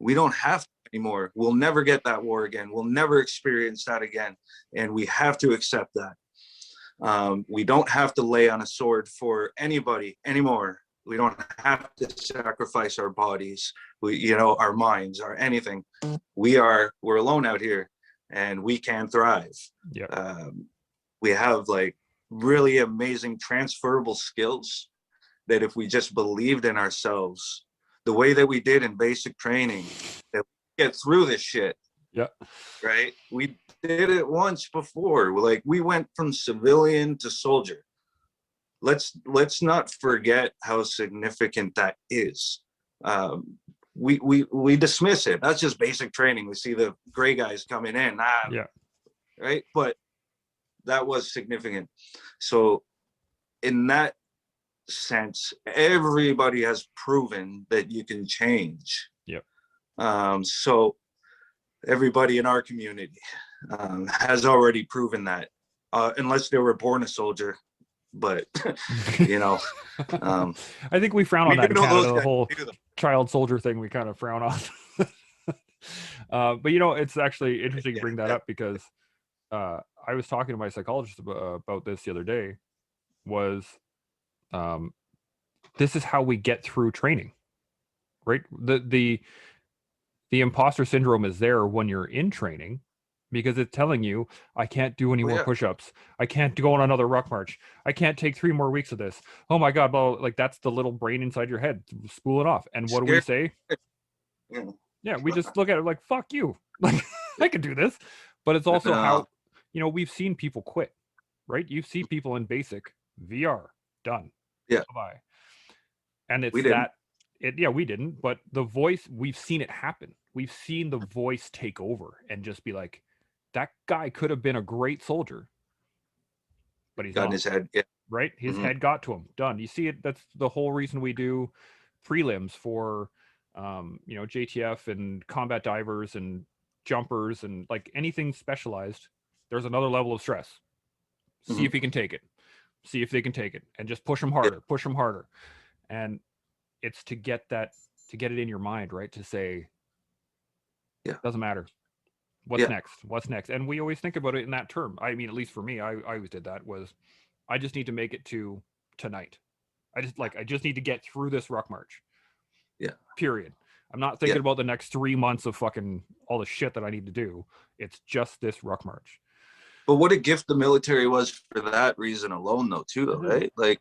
We don't have to anymore. We'll never get that war again. We'll never experience that again. And we have to accept that. We don't have to lay on a sword for anybody anymore. We don't have to sacrifice our bodies, our minds, our anything. We're alone out here, and we can thrive. Yeah. We have like really amazing transferable skills that if we just believed in ourselves the way that we did in basic training, that we get through this shit. Yeah. Right. We did it once before. Like, we went from civilian to soldier. Let's not forget how significant that is. We dismiss it. That's just basic training. We see the gray guys coming in. Right. But that was significant. So in that sense, everybody has proven that you can change. Yep. So everybody in our community has already proven that, unless they were born a soldier. But I think we frown on that in Canada. The whole child soldier thing, we kind of frown on. But it's actually interesting to bring that up, because I was talking to my psychologist about this the other day. This is how we get through training, right? The imposter syndrome is there when you're in training, because it's telling you, I can't do any more push-ups. I can't go on another ruck march. I can't take 3 more weeks of this. Oh my God. Well, like, that's the little brain inside your head spooling off. And what do we say? Yeah. We just look at it like, fuck you. Like, I could do this. But it's also how, we've seen people quit, right? You see people in basic VR, done. Yeah. Bye. And it's we didn't, but the voice, we've seen it happen. We've seen the voice take over and just be like, that guy could have been a great soldier, but he's got not. in his head. Yeah. Right? His head got to him. Done. You see it. That's the whole reason we do prelims for, JTF and combat divers and jumpers and like anything specialized. There's another level of stress. See if he can take it. See if they can take it, and just push them harder. Push them harder. And it's to get it in your mind, right? To say, doesn't matter. What's next? And we always think about it in that term. I mean, at least for me, I always did that, was I just need to make it to tonight. I just need to get through this ruck march. Yeah. Period. I'm not thinking about the next 3 months of fucking all the shit that I need to do. It's just this ruck march. But what a gift the military was for that reason alone, though, too, right? Like,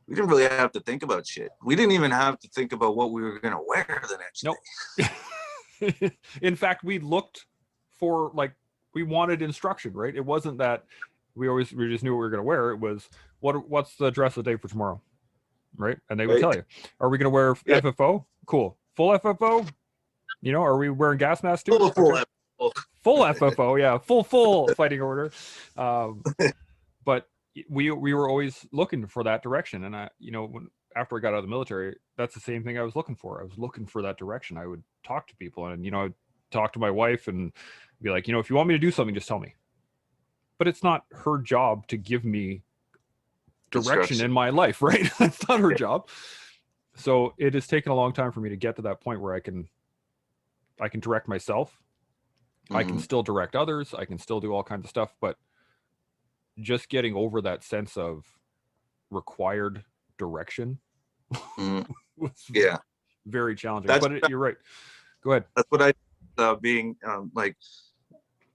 we didn't really have to think about shit. We didn't even have to think about what we were going to wear the next day. In fact, we looked for, like, we wanted instruction, right? It wasn't that we just knew what we were going to wear. It was, what's the dress of the day for tomorrow, right? And they would tell you, are we going to wear FFO? Cool. Full FFO? You know, are we wearing gas masks too? Full FFO, yeah, full fighting order. But we were always looking for that direction, and after I got out of the military, that's the same thing I was looking for. I was looking for that direction. I would talk to people, and I'd talk to my wife and be like, if you want me to do something, just tell me. But it's not her job to give me direction in my life, right? That's not her job. So it has taken a long time for me to get to that point where I can direct myself. I can still direct others. I can still do all kinds of stuff, but just getting over that sense of required direction was very challenging. You're right. Go ahead. That's what being like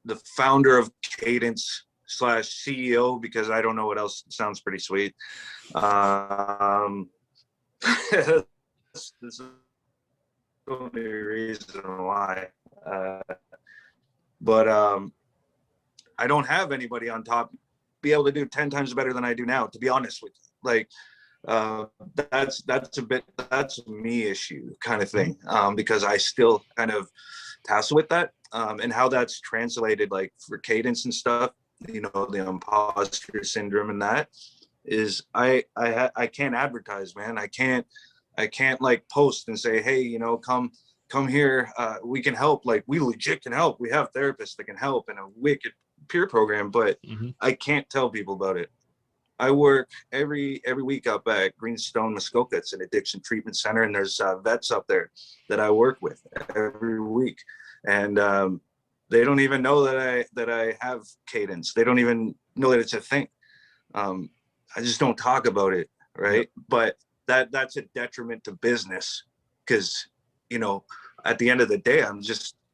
the founder of Cadence / CEO, because I don't know what else sounds pretty sweet. There's only reason why. But I don't have anybody on top be able to do 10 times better than I do now, to be honest with you. Like, that's a me issue kind of thing, because I still kind of tassel with that, and how that's translated, like for Cadence and stuff, the imposter syndrome, and that is I can't advertise, man. I can't like post and say, hey, come here, we can help. Like, we legit can help. We have therapists that can help, and a wicked peer program, but I can't tell people about it. I work every week up at Greenstone, Muskoka. It's an addiction treatment center, and there's vets up there that I work with every week, and they don't even know that I have Cadence. They don't even know that it's a thing. I just don't talk about it, right? But that's a detriment to business, because at the end of the day,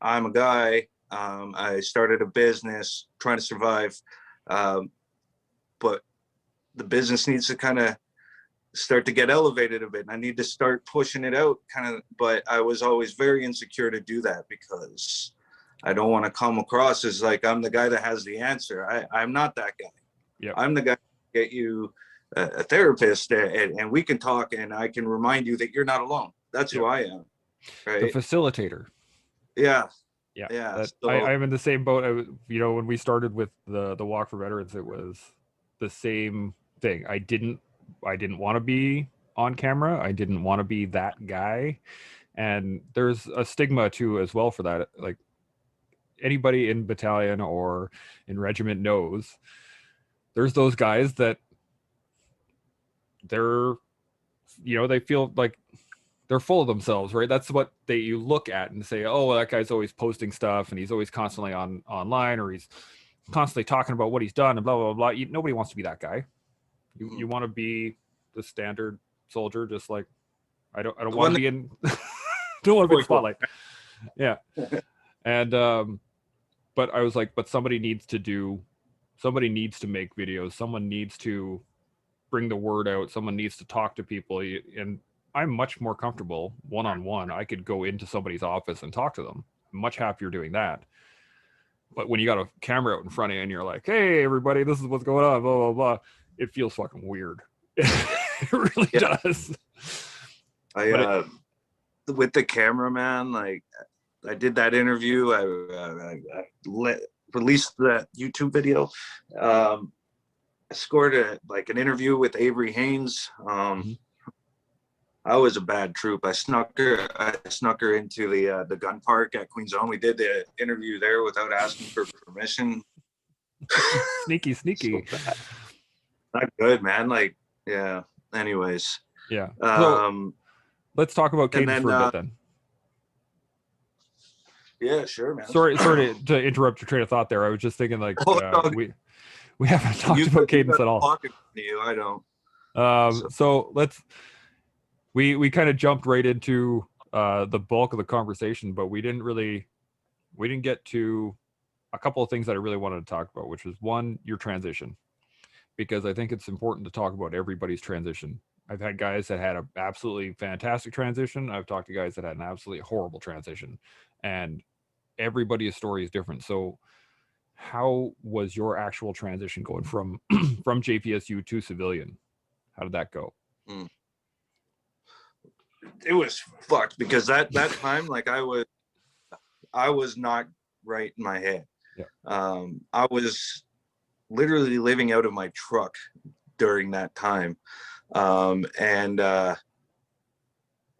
I'm a guy. I started a business trying to survive, but the business needs to kind of start to get elevated a bit, and I need to start pushing it out but I was always very insecure to do that, because I don't want to come across as like I'm the guy that has the answer. I'm not that guy. Yep. I'm the guy to get you a therapist, and we can talk, and I can remind you that you're not alone. That's who I am. Right? The facilitator. Yeah. I'm in the same boat. When we started with the Walk for Veterans, it was the same thing. I didn't want to be on camera. I didn't want to be that guy, and there's a stigma too as well for that. Like, anybody in battalion or in regiment knows there's those guys that they feel like they're full of themselves, right? That's what you look at and say, oh, well, that guy's always posting stuff, and he's always constantly online, or he's constantly talking about what he's done and blah, blah, blah. Nobody wants to be that guy. You want to be the standard soldier, just like I don't want to be in don't want to be in the spotlight. Yeah. And but I was like, but somebody needs to make videos. Someone needs to bring the word out. Someone needs to talk to people. And I'm much more comfortable one-on-one. I could go into somebody's office and talk to them. I'm much happier doing that. But when you got a camera out in front of you and you're like, hey, everybody, this is what's going on, blah, blah, blah, it feels fucking weird. It really does. With the cameraman, like, I did that interview. I released that YouTube video. I scored an interview with Avery Haynes. I was a bad troop. I snuck her into the gun park at Queen's Own. We did the interview there without asking for permission. Sneaky. So not good, man. Like, yeah. Anyways. Yeah. So, let's talk about Cadence for a bit then. Yeah, sure, man. Sorry to interrupt your train of thought there. I was just thinking, like, we haven't talked about Cadence at all. Talking to you, I don't. So So we kind of jumped right into the bulk of the conversation, but we didn't get to a couple of things that I really wanted to talk about, which was one, your transition, because I think it's important to talk about everybody's transition. I've had guys that had an absolutely fantastic transition. I've talked to guys that had an absolutely horrible transition, and everybody's story is different. So, how was your actual transition going from from JPSU to civilian? How did that go? mm, it was fucked because that time, like I was not right in my head. Yeah. I was literally living out of my truck during that time. Um, and uh,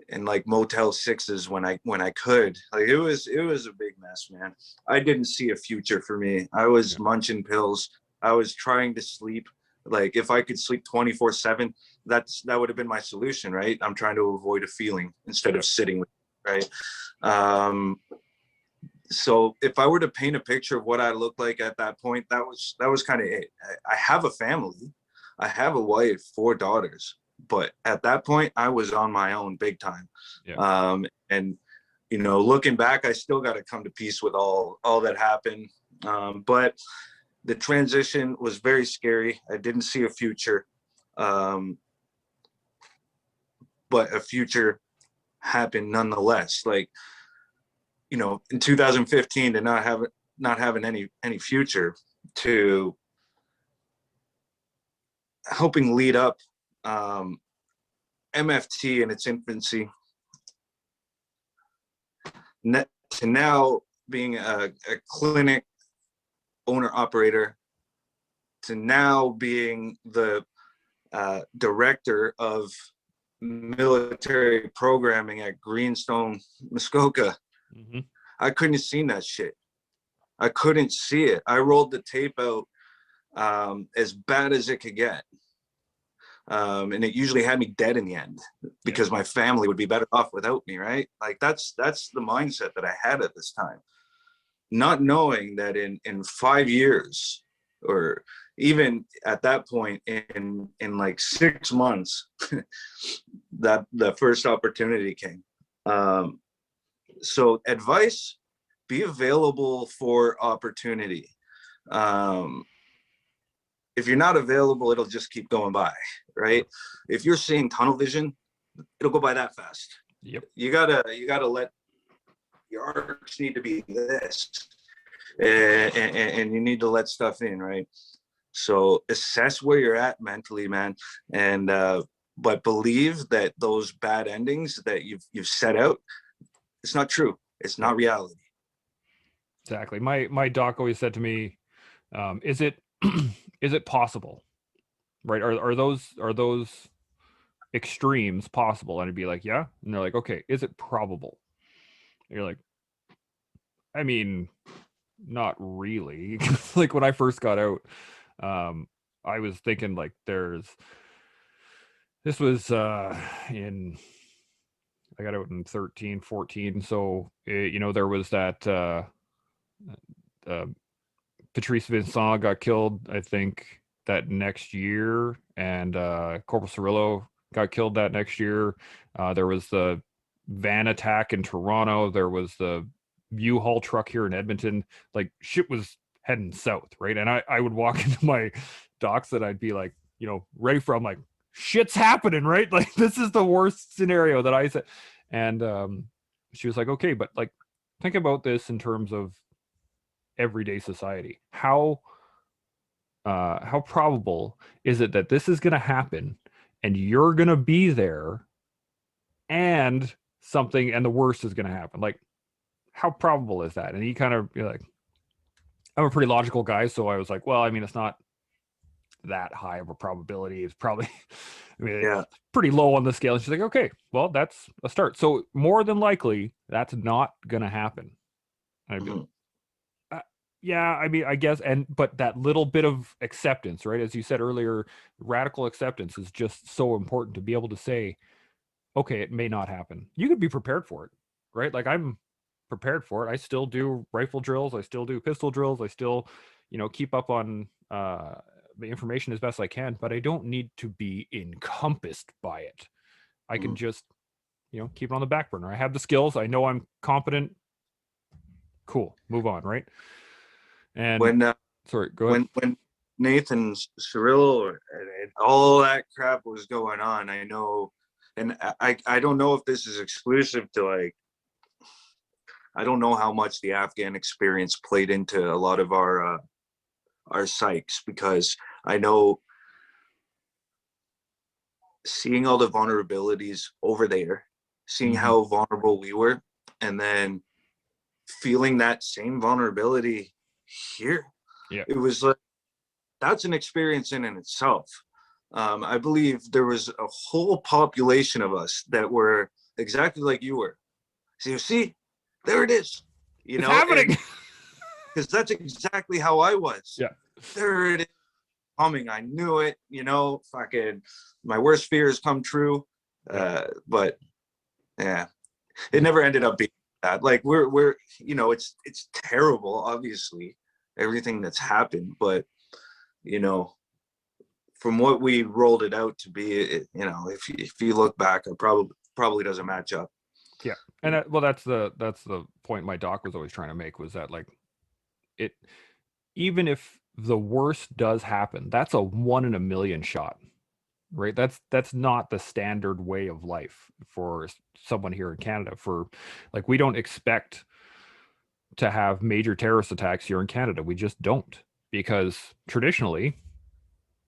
and like Motel Sixes when I could. Like it was a big mess, man. I didn't see a future for me. I was Yeah. munching pills. I was trying to sleep. Like if I could sleep 24/7, that would have been my solution, right? I'm trying to avoid a feeling instead Yeah. of sitting with it, right? Um, so if I were to paint a picture of what I looked like at that point, that was kind of it. I have a family. I have a wife, 4 daughters, but at that point I was on my own big time. Yeah. And you know, looking back, I still got to come to peace with all that happened. But the transition was very scary. I didn't see a future, um, but a future happened nonetheless. Like, you know, in 2015 to not having any future, to helping lead up um, MFT in its infancy, to now being a clinic owner operator, to now being the director of military programming at Greenstone, Muskoka. Mm-hmm. I couldn't have seen that shit. I couldn't see it. I rolled the tape out as bad as it could get. And it usually had me dead in the end because my family would be better off without me, right? Like that's the mindset that I had at this time, not knowing that in 5 years, or even at that point in like 6 months, that the first opportunity came. So advice: be available for opportunity. Um, if you're not available, it'll just keep going by, right? Yep. If you're seeing tunnel vision, it'll go by that fast. Yep. You gotta let your arcs need to be this, and you need to let stuff in, right? So assess where you're at mentally, man, and but believe that those bad endings that you've set out, it's not true. It's Yep. not reality. Exactly. My doc always said to me, "Is it is it possible? Right? Are those extremes possible?" And I'd be like, "Yeah." And they're like, "Okay, is it probable?" And you're like, "I mean, not really." Like when I first got out, um, I was thinking like, this was in I got out in 13, 14. So you know, there was that uh, Patrice Vincent got killed, I think, that next year, and Corporal Cirillo got killed that next year. There was the van attack in Toronto. There was the U-Haul truck here in Edmonton. Like shit was heading south, right? And I would walk into my docks and I'd be like, you know, ready for, I'm like, shit's happening, right? Like this is the worst scenario that I said. And she was like, okay, but like think about this in terms of everyday society. How probable is it that this is going to happen and you're going to be there and something and the worst is going to happen? Like, how probable is that? And he kind of, you're like, I'm a pretty logical guy, so I was like, well, I mean, it's not that high of a probability. It's probably, I mean, it's Yeah. pretty low on the scale. And she's like, okay, well, that's a start. So more than likely, that's not going to happen. And I'd be like, Mhm. yeah, I mean, I guess, and but that little bit of acceptance, right? As you said earlier, radical acceptance is just so important to be able to say, okay, it may not happen. You could be prepared for it, right? Like I'm prepared for it. I still do rifle drills, I still do pistol drills, I still, you know, keep up on the information as best I can, but I don't need to be encompassed by it. I can just, keep it on the back burner. I have the skills. I know I'm competent. Cool. Move on. Right. And When sorry, go ahead. when Nathan Cirillo and all that crap was going on, I know, and I don't know if this is exclusive to like, I don't know how much the Afghan experience played into a lot of our psyches, because I know seeing all the vulnerabilities over there, seeing how vulnerable we were, and then feeling that same vulnerability here. Yeah. It was like, that's an experience in and itself. I believe there was a whole population of us that were exactly like you were. So you see, there it is, it's happening. Because that's exactly how I was. Yeah. There it is, coming. I knew it, fucking my worst fears come true. But yeah, it never ended up being that. Like we're it's terrible, obviously, everything that's happened, but from what we rolled it out to be, if you look back, it probably doesn't match up. Yeah. And that's the point my doc was always trying to make, was that like even if the worst does happen, that's a 1 in a million shot, right? That's not the standard way of life for someone here in Canada. For like, we don't expect to have major terrorist attacks here in Canada. We just don't, because traditionally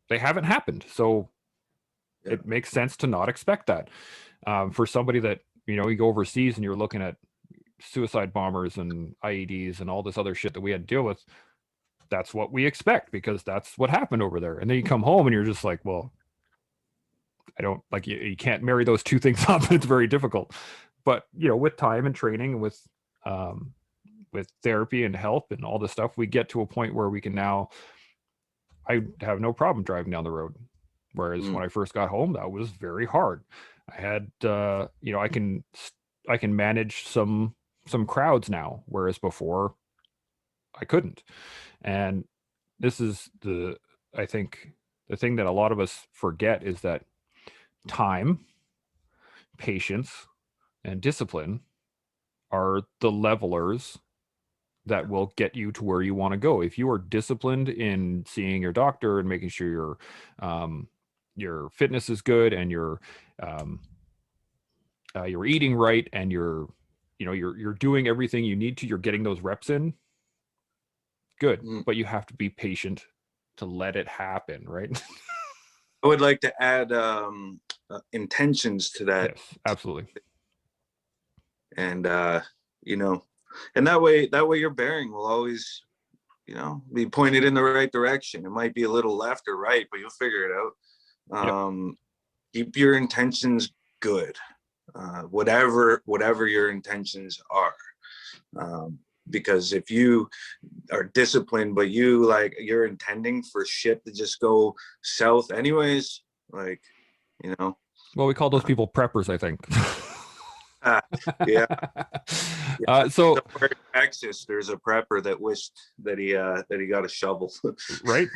they haven't happened. So it makes sense to not expect that. For somebody that, you go overseas and you're looking at suicide bombers and IEDs and all this other shit that we had to deal with, that's what we expect, because that's what happened over there. And then you come home and you're just like, well, I don't like, you can't marry those two things up. It's very difficult. But, with time and training and with therapy and help and all this stuff, we get to a point where we can now, I have no problem driving down the road. Whereas when I first got home, that was very hard. I had, I can manage some crowds now, whereas before I couldn't. And this is I think the thing that a lot of us forget is that time, patience, and discipline are the levelers that will get you to where you want to go. If you are disciplined in seeing your doctor and making sure your fitness is good, and you're eating right, and you're doing everything you need to, you're getting those reps in, good. But you have to be patient to let it happen, right? I would like to add intentions to that. Yes, absolutely. And and that way your bearing will always be pointed in the right direction. It might be a little left or right, but you'll figure it out. Keep your intentions good, whatever your intentions are, because if you are disciplined but you're intending for shit to just go south anyways, like well, we call those people preppers, I think. Yeah. So in Texas, there's a prepper that wished that he got a shovel. Right.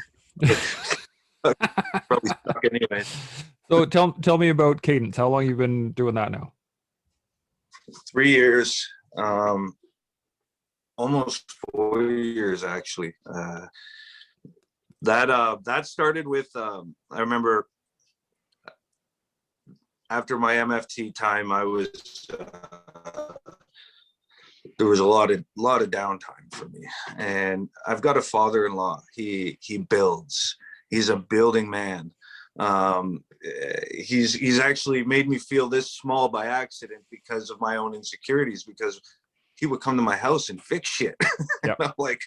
Probably stuck anyway. So tell me about Cadence. How long you been doing that now? 3 years, almost 4 years actually. That started with I remember after my MFT time, I was there was a lot of downtime for me, and I've got a father-in-law. He builds. He's a building man. He's actually made me feel this small by accident because of my own insecurities, because he would come to my house and fix shit. Yep. I'm like,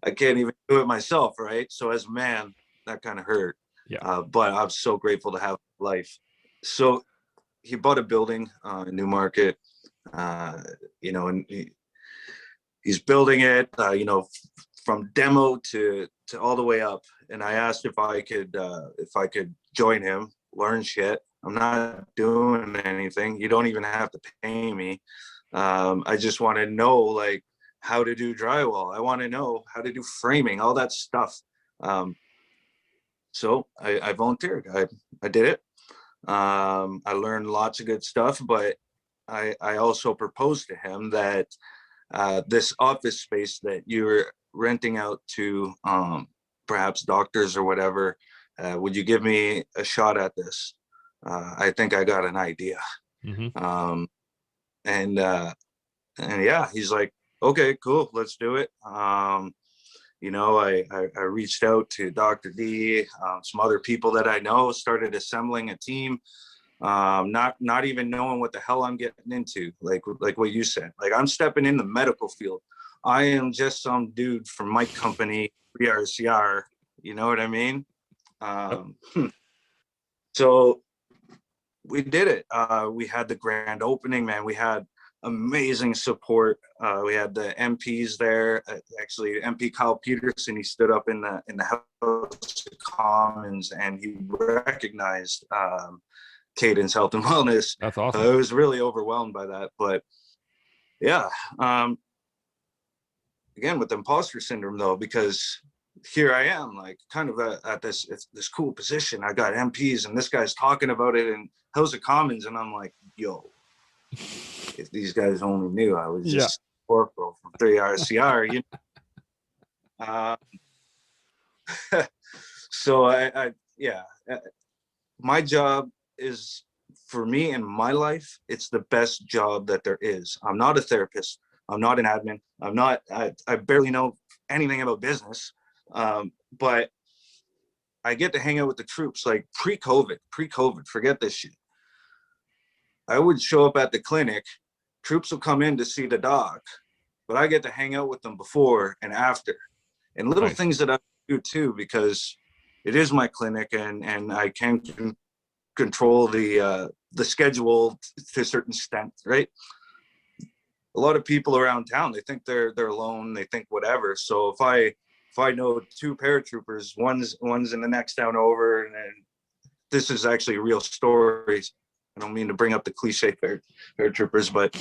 I can't even do it myself, right? So as a man, that kind of hurt. Yeah. But I'm so grateful to have life. So he bought a building in Newmarket, and he's building it, from demo to all the way up. And I asked if I could join him, learn shit. I'm not doing anything. You don't even have to pay me. I just want to know like how to do drywall. I want to know how to do framing, all that stuff. So I volunteered. I did it. I learned lots of good stuff, but I also proposed to him that this office space that you're renting out to perhaps doctors or whatever, would you give me a shot at this? I think I got an idea. Mm-hmm. Um, and yeah, he's like, okay, cool, let's do it. You know, I reached out to Dr. D, some other people that I know, started assembling a team, not even knowing what the hell I'm getting into, like what you said. Like, I'm stepping in the medical field. I am just some dude from my company, RCR, you know what I mean? Yep. So we did it. We had the grand opening, man. We had amazing support. We had the MPs there. Actually, MP Kyle Peterson, he stood up in the House of Commons and he recognized Cadence Health and Wellness. That's awesome. I was really overwhelmed by that, but yeah. Again, with imposter syndrome though, because here I am, like, kind of at this cool position. I got MPs, and this guy's talking about it in House of Commons, and I'm like, yo, if these guys only knew I was just corporal from 3RCR, you know. So yeah, my job is, for me in my life, it's the best job that there is. I'm not a therapist. I'm not an admin. I barely know anything about business. But I get to hang out with the troops. Like pre-COVID, forget this shit. I would show up at the clinic, troops will come in to see the doc, but I get to hang out with them before and after. And little Nice. things that I do too, because it is my clinic and I can control the schedule to a certain extent, right? A lot of people around town, they think they're alone, they think whatever. So if I know two paratroopers, one's in the next town over, and this is actually real stories. I don't mean to bring up the cliche paratroopers, but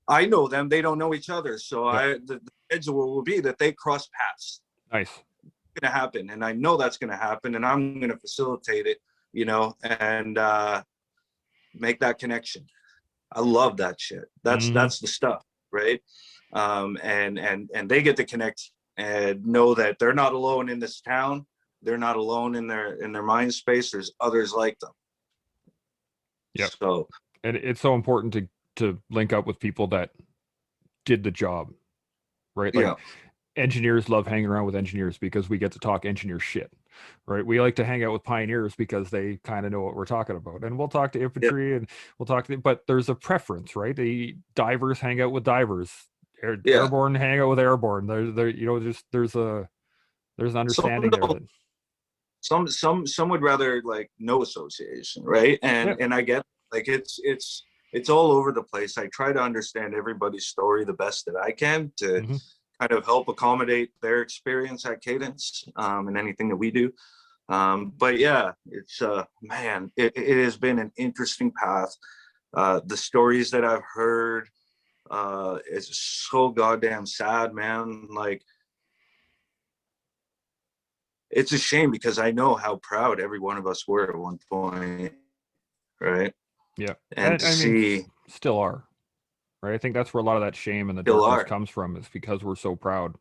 I know them, they don't know each other. So the schedule will be that they cross paths. Nice. It's gonna happen, and I know that's gonna happen, and I'm gonna facilitate it, you know, and make that connection. I love that shit. That's the stuff, right? And they get to connect and know that they're not alone in this town. They're not alone in their mind space. There's others like them. Yep. So, and it's so important to link up with people that did the job, right? Like, yeah, engineers love hanging around with engineers because we get to talk engineer shit, right? We like to hang out with pioneers because they kind of know what we're talking about. And we'll talk to infantry and we'll talk to, but there's a preference, right? The divers hang out with divers, airborne hang out with airborne. There, you know, just there's an understanding there that some would rather like no association, right? And I get, like, it's all over the place. I try to understand everybody's story the best that I can to kind of help accommodate their experience at Cadence, and anything that we do. But yeah, it's man, it has been an interesting path. The stories that I've heard, it's so goddamn sad, man. Like, it's a shame because I know how proud every one of us were at one point, right? yeah. And to I mean, see, still are, right? I think that's where a lot of that shame and the still darkness are. comes from, is because we're so proud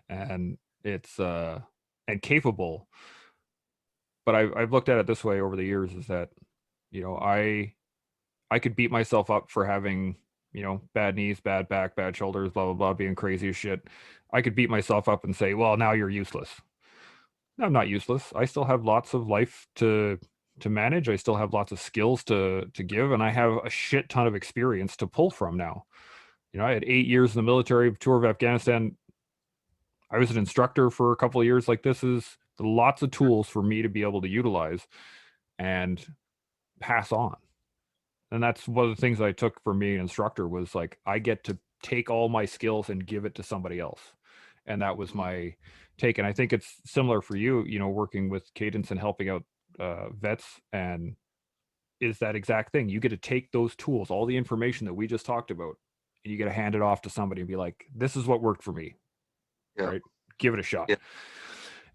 and it's and capable. But I've looked at it this way over the years, is that, you know, I could beat myself up for having, you know, bad knees, bad back, bad shoulders, blah blah blah, being crazy as shit. I could beat myself up and say, well, now you're useless. No, I'm not useless. I still have lots of life to manage. I still have lots of skills to give, and I have a shit ton of experience to pull from now. You know, I had 8 years in the military, tour of Afghanistan. I was an instructor for a couple of years. Like, this is lots of tools for me to be able to utilize and pass on. And that's one of the things I took from being an instructor, was like, I get to take all my skills and give it to somebody else. And that was my take. And I think it's similar for you, you know, working with Cadence and helping out vets, and is that exact thing. You get to take those tools, all the information that we just talked about, and you get to hand it off to somebody and be like, this is what worked for me. Yeah. Right? Give it a shot. Yeah.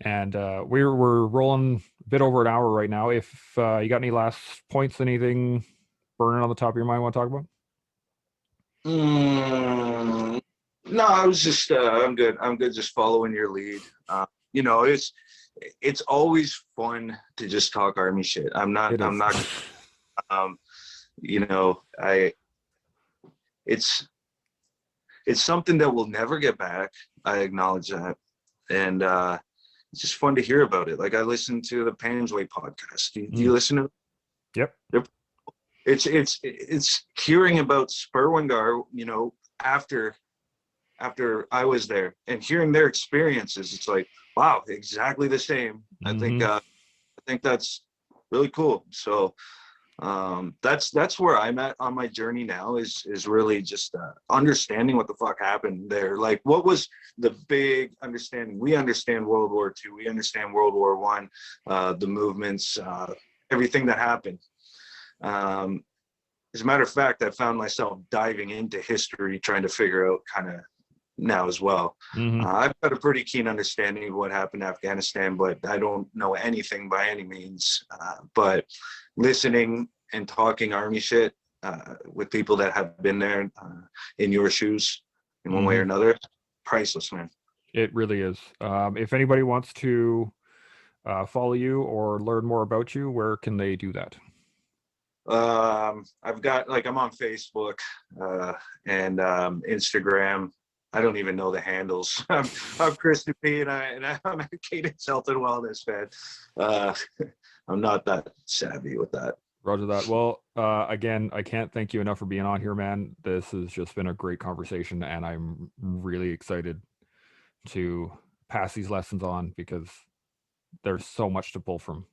And we're rolling a bit over an hour right now. If you got any last points, anything burning on the top of your mind want to talk about? No, I was just I'm good. I'm good just following your lead. You know, it's always fun to just talk army shit. I'm It is. not you know, I it's something that we'll never get back. I acknowledge that. And it's just fun to hear about it. Like I listened to the Pam's Way podcast. Do you listen to Yep. It's hearing about Spurwingar, you know, after I was there and hearing their experiences. It's like, wow, exactly the same. I think that's really cool. So that's where I'm at on my journey now is really just understanding what the fuck happened there. Like what was the big understanding? We understand World War II, we understand World War One, the movements, everything that happened. As a matter of fact, I found myself diving into history, trying to figure out kind of now as well. I've got a pretty keen understanding of what happened in Afghanistan, but I don't know anything by any means. But listening and talking army shit with people that have been there in your shoes in one way or another, priceless, man. It really is. If anybody wants to follow you or learn more about you, where can they do that? I've got I'm on Facebook and Instagram. I don't even know the handles. I'm Chris Dupee and I'm a Cadence Health and Wellness fan. I'm not that savvy with that. Roger that. Well, again, I can't thank you enough for being on here, man. This has just been a great conversation, and I'm really excited to pass these lessons on because there's so much to pull from.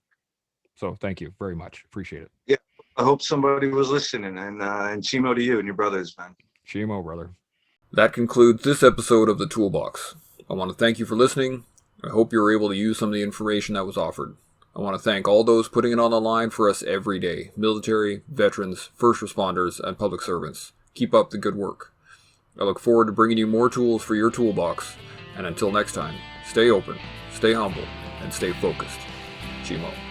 So thank you very much. Appreciate it. Yeah, I hope somebody was listening, and Chimo to you and your brothers, man. Chimo, brother. That concludes this episode of The Toolbox. I want to thank you for listening. I hope you were able to use some of the information that was offered. I want to thank all those putting it on the line for us every day. Military, veterans, first responders, and public servants. Keep up the good work. I look forward to bringing you more tools for your toolbox. And until next time, stay open, stay humble, and stay focused. Chimo.